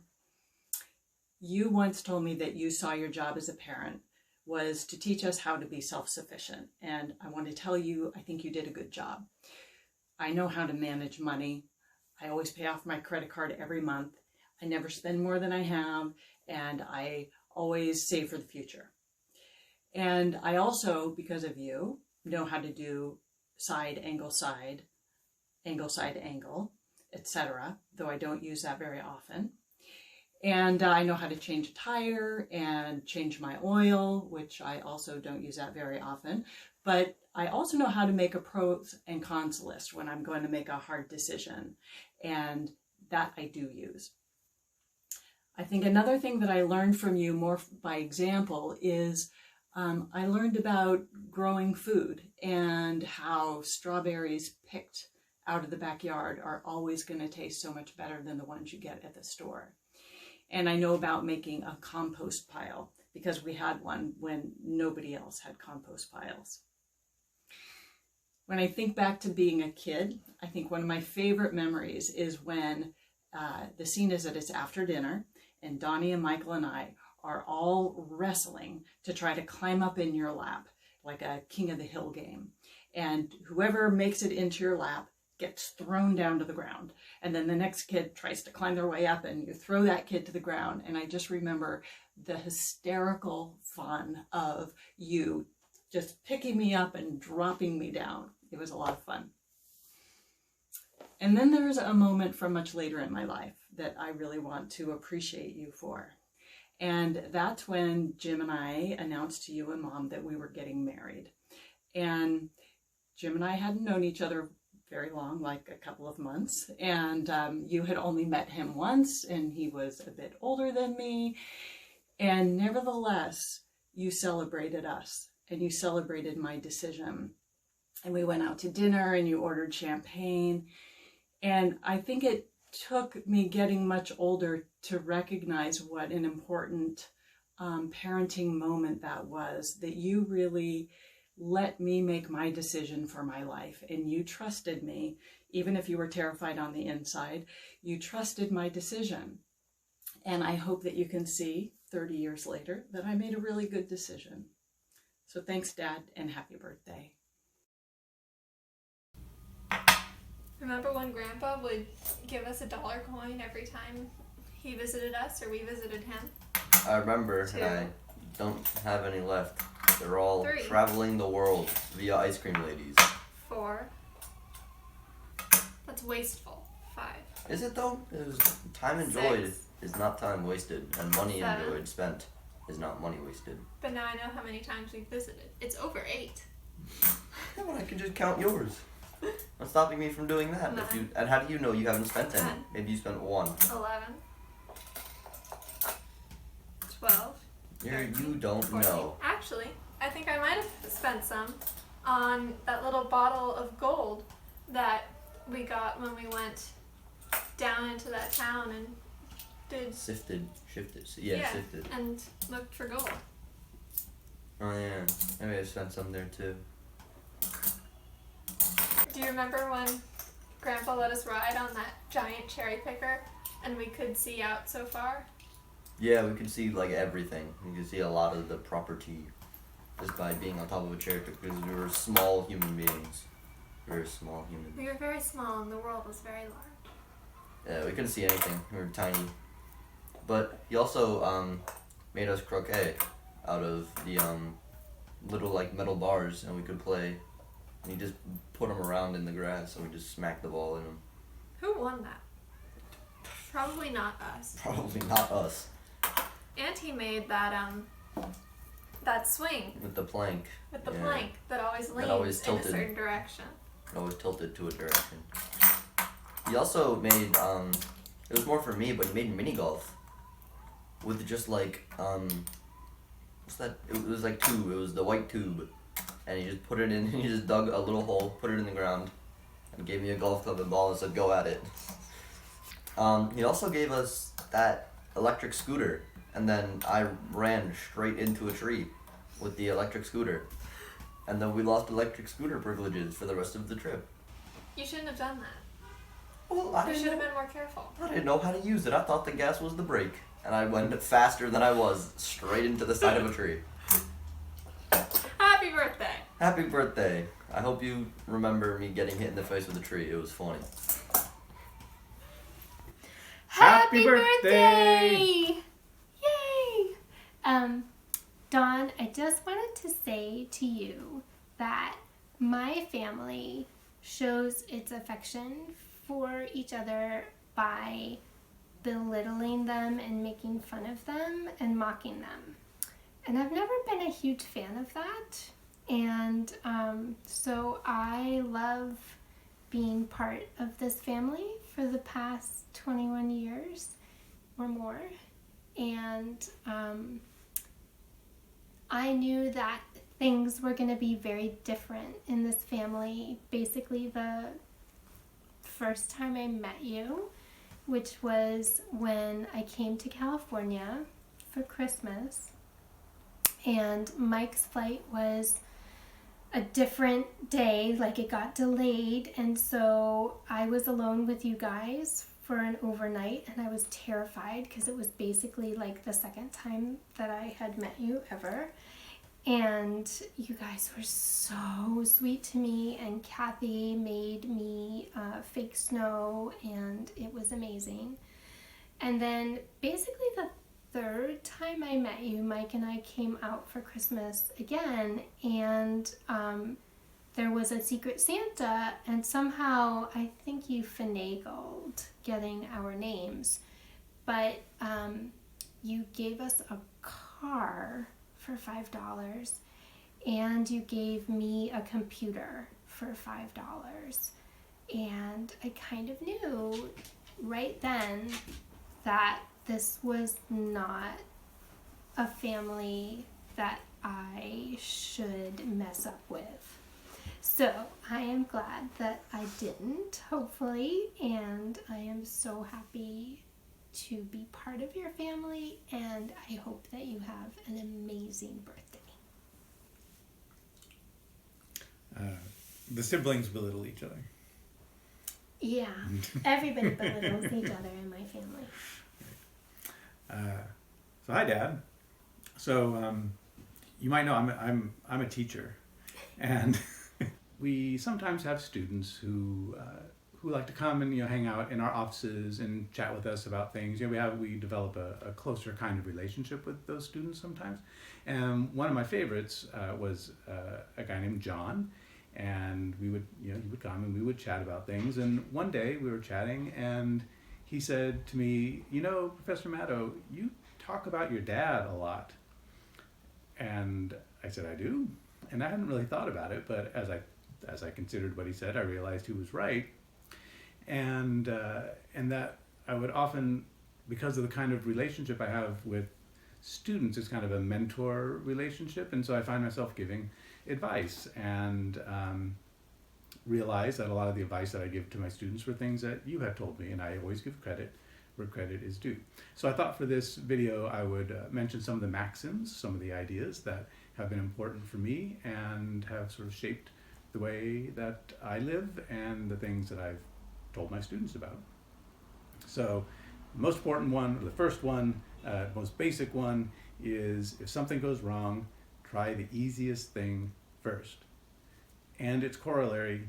You once told me that you saw your job as a parent was to teach us how to be self-sufficient. And I want to tell you, I think you did a good job. I know how to manage money. I always pay off my credit card every month. I never spend more than I have, and I always save for the future. And I also, because of you, know how to do side, angle, etc., though I don't use that very often. And I know how to change a tire and change my oil, which I also don't use that very often. But I also know how to make a pros and cons list when I'm going to make a hard decision. And that I do use. I think another thing that I learned from you more by example is I learned about growing food and how strawberries picked out of the backyard are always going to taste so much better than the ones you get at the store. And I know about making a compost pile because we had one when nobody else had compost piles. When I think back to being a kid, I think one of my favorite memories is when the scene is that it's after dinner and Donnie and Michael and I are all wrestling to try to climb up in your lap like a King of the Hill game. And whoever makes it into your lap gets thrown down to the ground. And then the next kid tries to climb their way up and you throw that kid to the ground. And I just remember the hysterical fun of you just picking me up and dropping me down. It was a lot of fun. And then there's a moment from much later in my life that I really want to appreciate you for. And that's when Jim and I announced to you and Mom that we were getting married. And Jim and I hadn't known each other very long, like a couple of months. And you had only met him once, and he was a bit older than me. And nevertheless, you celebrated us, and you celebrated my decision. And we went out to dinner, and you ordered champagne. And I think it took me getting much older to recognize what an important parenting moment that was, that you really let me make my decision for my life. And you trusted me, even if you were terrified on the inside, you trusted my decision. And I hope that you can see 30 years later that I made a really good decision. So thanks, Dad, and happy birthday. Remember when Grandpa would give us a $1 coin every time he visited us or we visited him? I remember, 2. and I don't have any left. They're all 3. traveling the world via ice cream ladies. 4. That's wasteful. 5. Is it though? It was time 6. enjoyed is not time wasted, and money 7. enjoyed spent is not money wasted. But now I know how many times we've visited. It's over 8. Yeah, well, I can just count yours. What's stopping me from doing that? If you, and how do you know you haven't spent any? 10. Maybe you spent 1. 11. 12. You don't 14. know. Actually, I think I might have spent some on that little bottle of gold that we got when we went down into that town and did Shifted, yeah, sifted. and looked for gold. Oh yeah, maybe I spent some there too. Do you remember when Grandpa let us ride on that giant cherry picker and we could see out so far? Yeah, we could see like everything. We could see a lot of the property just by being on top of a cherry picker because we were small human beings. Very small human. We were very small and the world was very large. Yeah, we couldn't see anything. We were tiny. But he also made us croquet out of the little like metal bars, and we could play. And he just put them around in the grass, and we just smacked the ball in them. Who won that? Probably not us. Probably not us. And he made that that swing With the plank. with the Yeah. plank that always leans always in a tilted. certain direction. It always tilted to a direction. He also made it was more for me, but he made mini golf with just like what's that? It was like tube. It was the white tube, and he just put it in. He just dug a little hole, put it in the ground, and gave me a golf club and ball and said, "Go at it." He also gave us that electric scooter, and then I ran straight into a tree with the electric scooter, and then we lost electric scooter privileges for the rest of the trip. You shouldn't have done that. Well, I You didn't should have know- been more careful. I didn't know how to use it. I thought the gas was the brake, and I went faster than I was, straight into the side of a tree. Happy birthday! Happy birthday. I hope you remember me getting hit in the face with a tree. It was funny. Happy birthday! Yay! Dawn, I just wanted to say to you that my family shows its affection for each other by belittling them and making fun of them and mocking them. And I've never been a huge fan of that. And so I love being part of this family for the past 21 years or more. And I knew that things were going to be very different in this family. Basically, the first time I met you, which was when I came to California for Christmas, and Mike's flight was a different day, like it got delayed, and so I was alone with you guys for an overnight, and I was terrified because it was basically like the second time that I had met you ever. And you guys were so sweet to me, and Kathy made me fake snow, and it was amazing. And then basically the third time I met you, Mike and I came out for Christmas again, and there was a Secret Santa, and somehow I think you finagled getting our names, but you gave us a car for $5, and you gave me a computer for $5, and I kind of knew right then that this was not a family that I should mess up with. So I am glad that I didn't, hopefully, and I am so happy to be part of your family, and I hope that you have an amazing birthday. The siblings belittle each other. Yeah, everybody belittles each other in my family. So hi, Dad. So you might know I'm a teacher, and we sometimes have students who like to come and hang out in our offices and chat with us about things. We develop a closer kind of relationship with those students sometimes. And one of my favorites was a guy named John, and he would come and we would chat about things. And one day we were chatting, and he said to me, Professor Matto, you talk about your dad a lot. And I said, I do. And I hadn't really thought about it, but as I considered what he said, I realized he was right. And that I would often, because of the kind of relationship I have with students, it's kind of a mentor relationship, and so I find myself giving advice and realize that a lot of the advice that I give to my students were things that you have told me, and I always give credit where credit is due. So I thought for this video I would mention some of the maxims, some of the ideas that have been important for me and have sort of shaped the way that I live and the things that I've told my students about. So the most important one, or the first one, most basic one, is if something goes wrong, try the easiest thing first. And its corollary,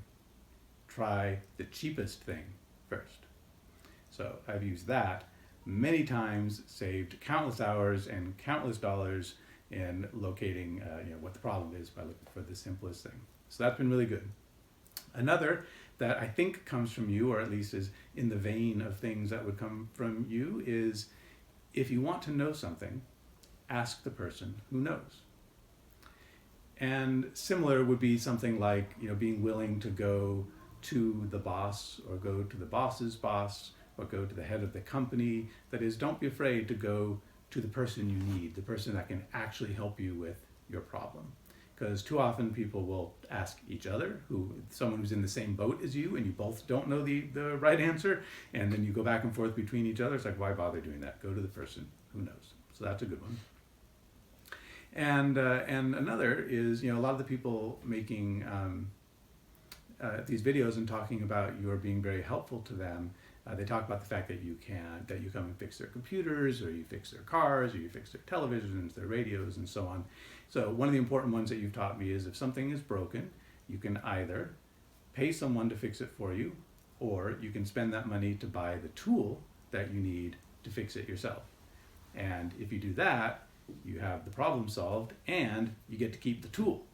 try the cheapest thing first. So I've used that many times, saved countless hours and countless dollars in locating what the problem is by looking for the simplest thing. So that's been really good. Another that I think comes from you, or at least is in the vein of things that would come from you, is if you want to know something, ask the person who knows. And similar would be something like, being willing to go to the boss, or go to the boss's boss, or go to the head of the company. That is, don't be afraid to go to the person you need, the person that can actually help you with your problem. Because too often people will ask each other, someone who's in the same boat as you, and you both don't know the right answer, and then you go back and forth between each other. It's like, why bother doing that? Go to the person who knows. So that's a good one. And another is, a lot of the people making these videos and talking about you are being very helpful to them. They talk about the fact that you come and fix their computers, or you fix their cars, or you fix their televisions, their radios, and so on. So one of the important ones that you've taught me is if something is broken, you can either pay someone to fix it for you, or you can spend that money to buy the tool that you need to fix it yourself. And if you do that, you have the problem solved and you get to keep the tool.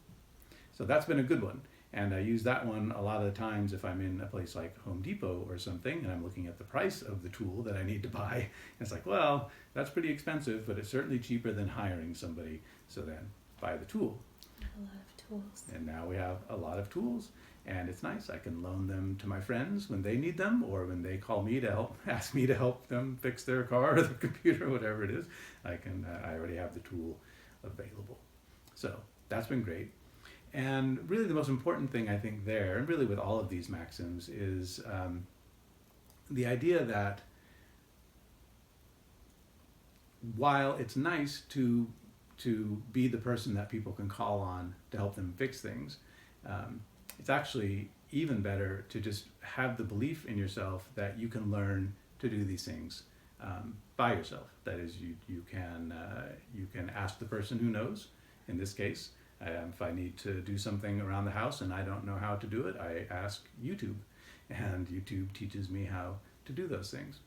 So that's been a good one. And I use that one a lot of the times if I'm in a place like Home Depot or something and I'm looking at the price of the tool that I need to buy. And it's like, well, that's pretty expensive, but it's certainly cheaper than hiring somebody. So then buy the tool. A lot of tools. And now we have a lot of tools, and it's nice. I can loan them to my friends when they need them, or when they call me to ask me to help them fix their car or their computer, whatever it is. I already have the tool available. So that's been great. And really the most important thing I think there, and really with all of these maxims, is the idea that while it's nice to be the person that people can call on to help them fix things, it's actually even better to just have the belief in yourself that you can learn to do these things by yourself. That is, you can ask the person who knows. In this case, if I need to do something around the house and I don't know how to do it, I ask YouTube, and YouTube teaches me how to do those things.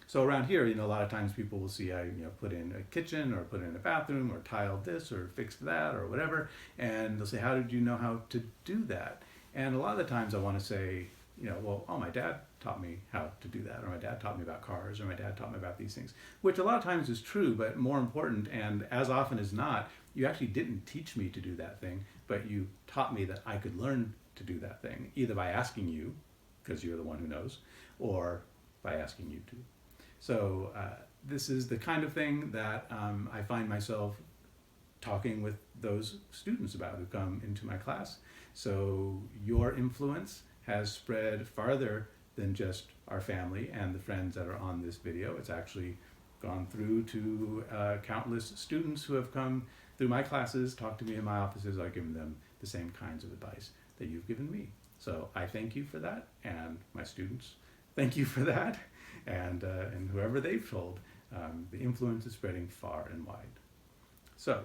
So around here, a lot of times people will see I put in a kitchen, or put in a bathroom, or tiled this, or fixed that, or whatever, and they'll say, how did you know how to do that? And a lot of the times I want to say, well, my dad taught me how to do that, or my dad taught me about cars, or my dad taught me about these things, which a lot of times is true, but more important, and as often as not, you actually didn't teach me to do that thing, but you taught me that I could learn to do that thing, either by asking you, because you're the one who knows, or by asking YouTube. So this is the kind of thing that I find myself talking with those students about who come into my class. So your influence has spread farther than just our family and the friends that are on this video. It's actually gone through to countless students who have come through my classes, talked to me in my offices. I've given them the same kinds of advice that you've given me. So I thank you for that, and my students thank you for that, and whoever they've told. The influence is spreading far and wide. So,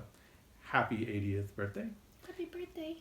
happy 80th birthday. Happy birthday.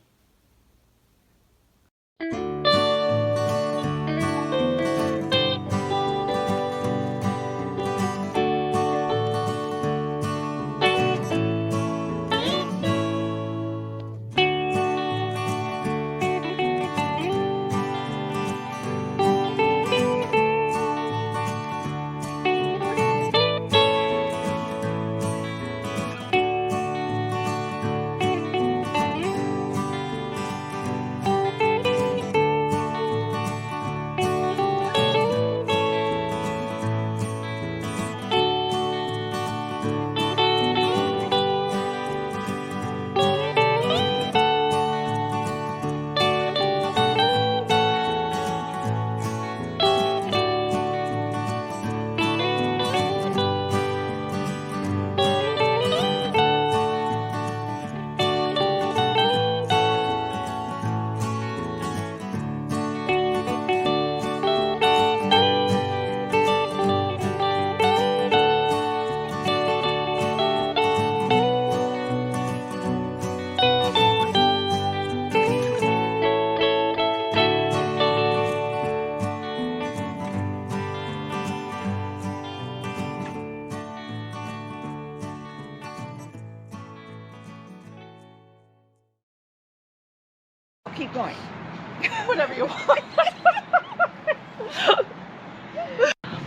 Whatever you want.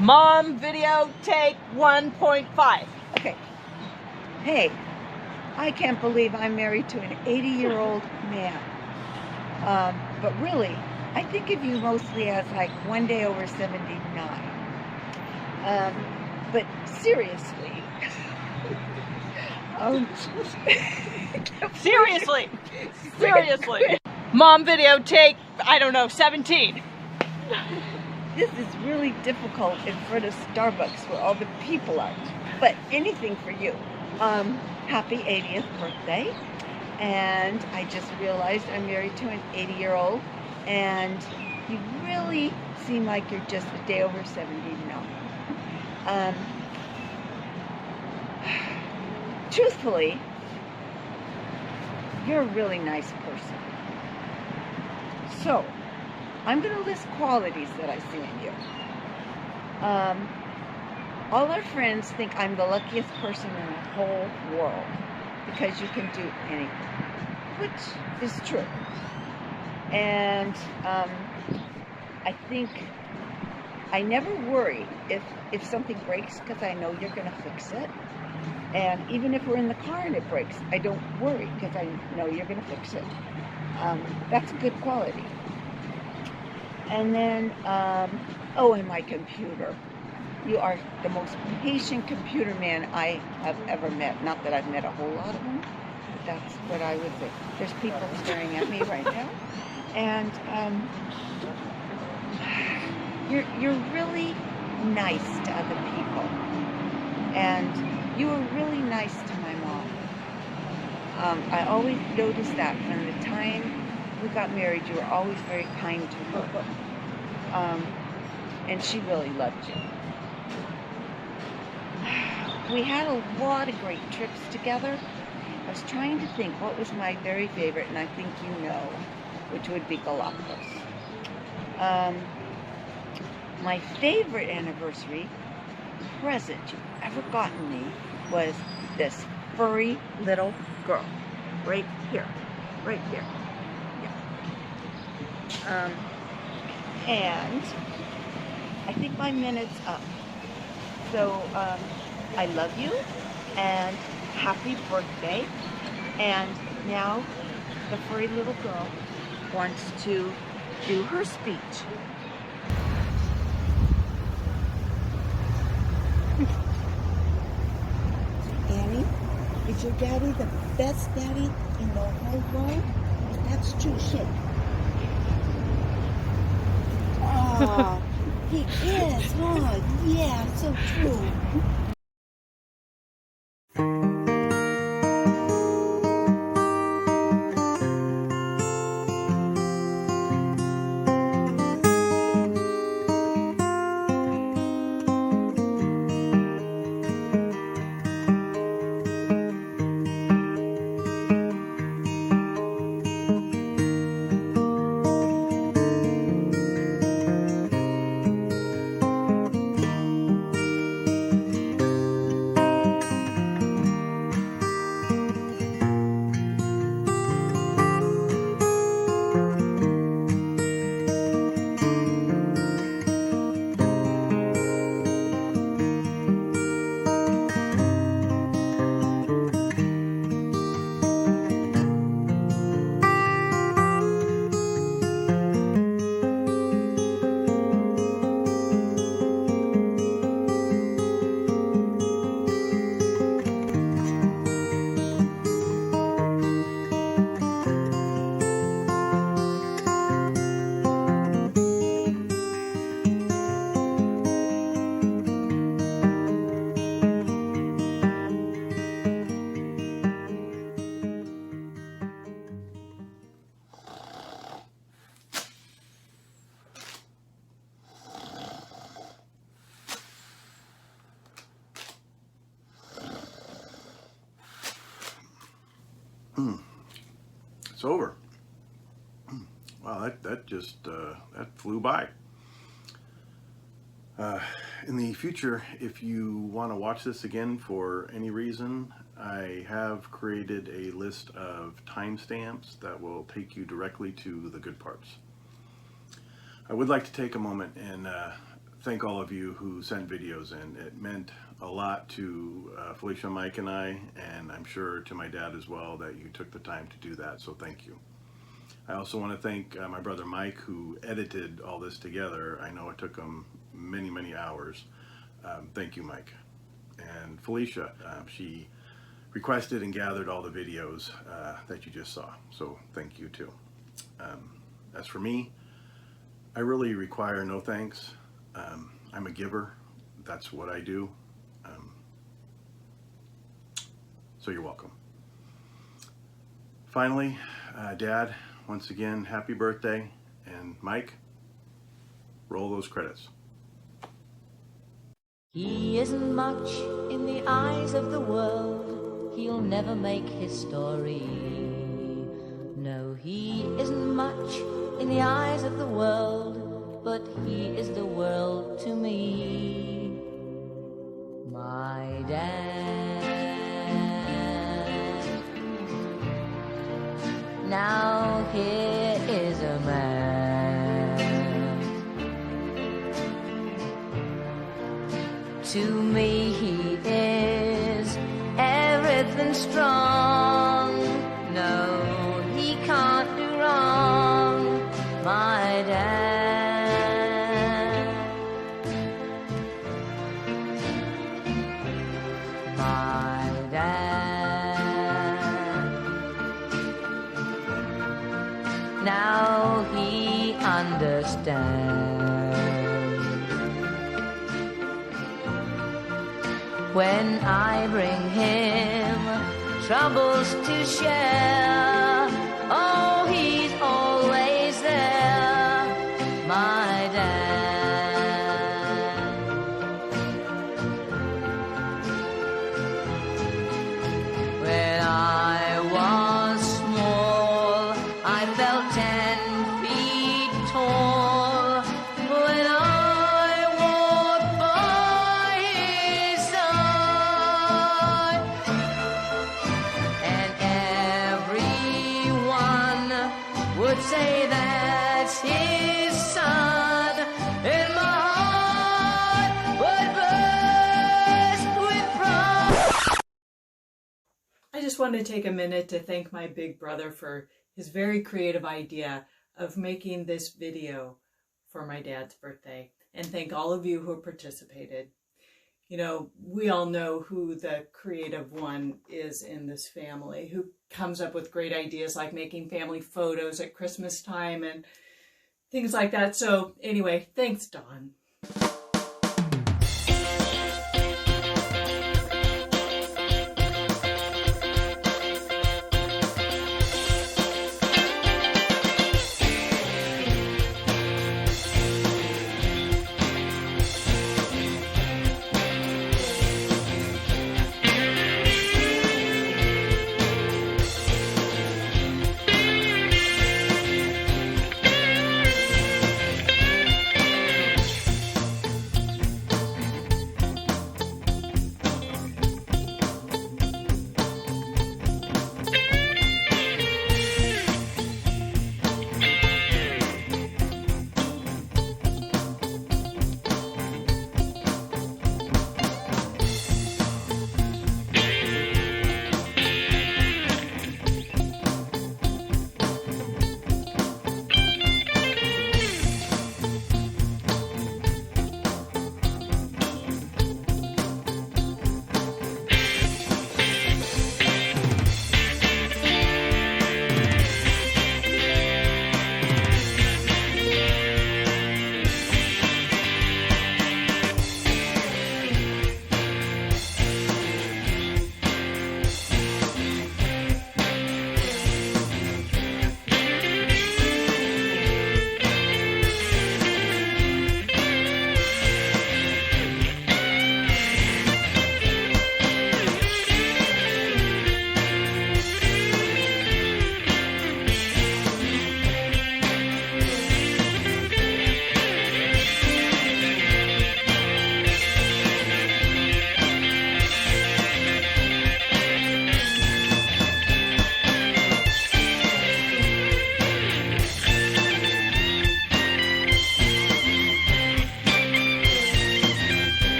Mom video take 1.5. Okay. Hey, I can't believe I'm married to an 80-year-old man. But really, I think of you mostly as like one day over 79. But seriously. Seriously. Seriously. Mom video take, I don't know, 17. This is really difficult in front of Starbucks where all the people are. But anything for you. Happy 80th birthday. And I just realized I'm married to an 80-year-old, and you really seem like you're just a day over 79. Truthfully, you're a really nice person. So, I'm going to list qualities that I see in you. All our friends think I'm the luckiest person in the whole world because you can do anything, which is true. And I think I never worry if something breaks because I know you're going to fix it. And even if we're in the car and it breaks, I don't worry because I know you're going to fix it. That's a good quality. And then, and my computer. You are the most patient computer man I have ever met. Not that I've met a whole lot of them, but that's what I would say. There's people staring at me right now. And you're really nice to other people. And you were really nice to my mom. I always noticed that from the time we got married, you were always very kind to her. And she really loved you. We had a lot of great trips together. I was trying to think what was my very favorite, and I think you know, which would be Galapagos. My favorite anniversary present you've ever gotten me was this furry little girl. Right here. Right here. Yeah. And I think my minute's up. So, I love you, and happy birthday. And now the furry little girl wants to do her speech. Annie, is your daddy the best daddy in the whole world? If that's true, shake. Oh, he is, huh? Yeah, so true. It's over. Wow, that just that flew by. In the future, if you want to watch this again for any reason, I have created a list of timestamps that will take you directly to the good parts. I would like to take a moment and thank all of you who sent videos in. It meant a lot to Felicia, Mike, and I, and I'm sure to my dad as well, that you took the time to do that, so thank you. I also want to thank my brother Mike, who edited all this together. I know it took him many, many hours. Thank you, Mike. And Felicia, she requested and gathered all the videos that you just saw, so thank you too. As for me, I really require no thanks. I'm a giver. That's what I do. So you're welcome. Finally, Dad, once again, happy birthday. And Mike, roll those credits. He isn't much in the eyes of the world. He'll never make history. No, he isn't much in the eyes of the world, but he is the world to me. My dad. Now here is a man. To me he is everything strong. No, he can't do wrong. My dad. My dad. Now he understands. When I bring him troubles to share, oh, he's always there, my dad. When I was small, I felt 10 feet tall. When I walked by his side, and everyone would say that's his son, and my heart would burst with pride. I just wanted to take a minute to thank my big brother for his very creative idea of making this video for my dad's birthday, and thank all of you who participated. You know, we all know who the creative one is in this family, who comes up with great ideas like making family photos at Christmas time and things like that. So anyway, thanks, Dawn.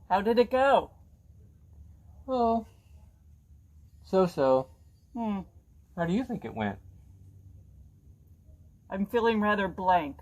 How did it go? Oh, so. Hmm. How do you think it went? I'm feeling rather blank.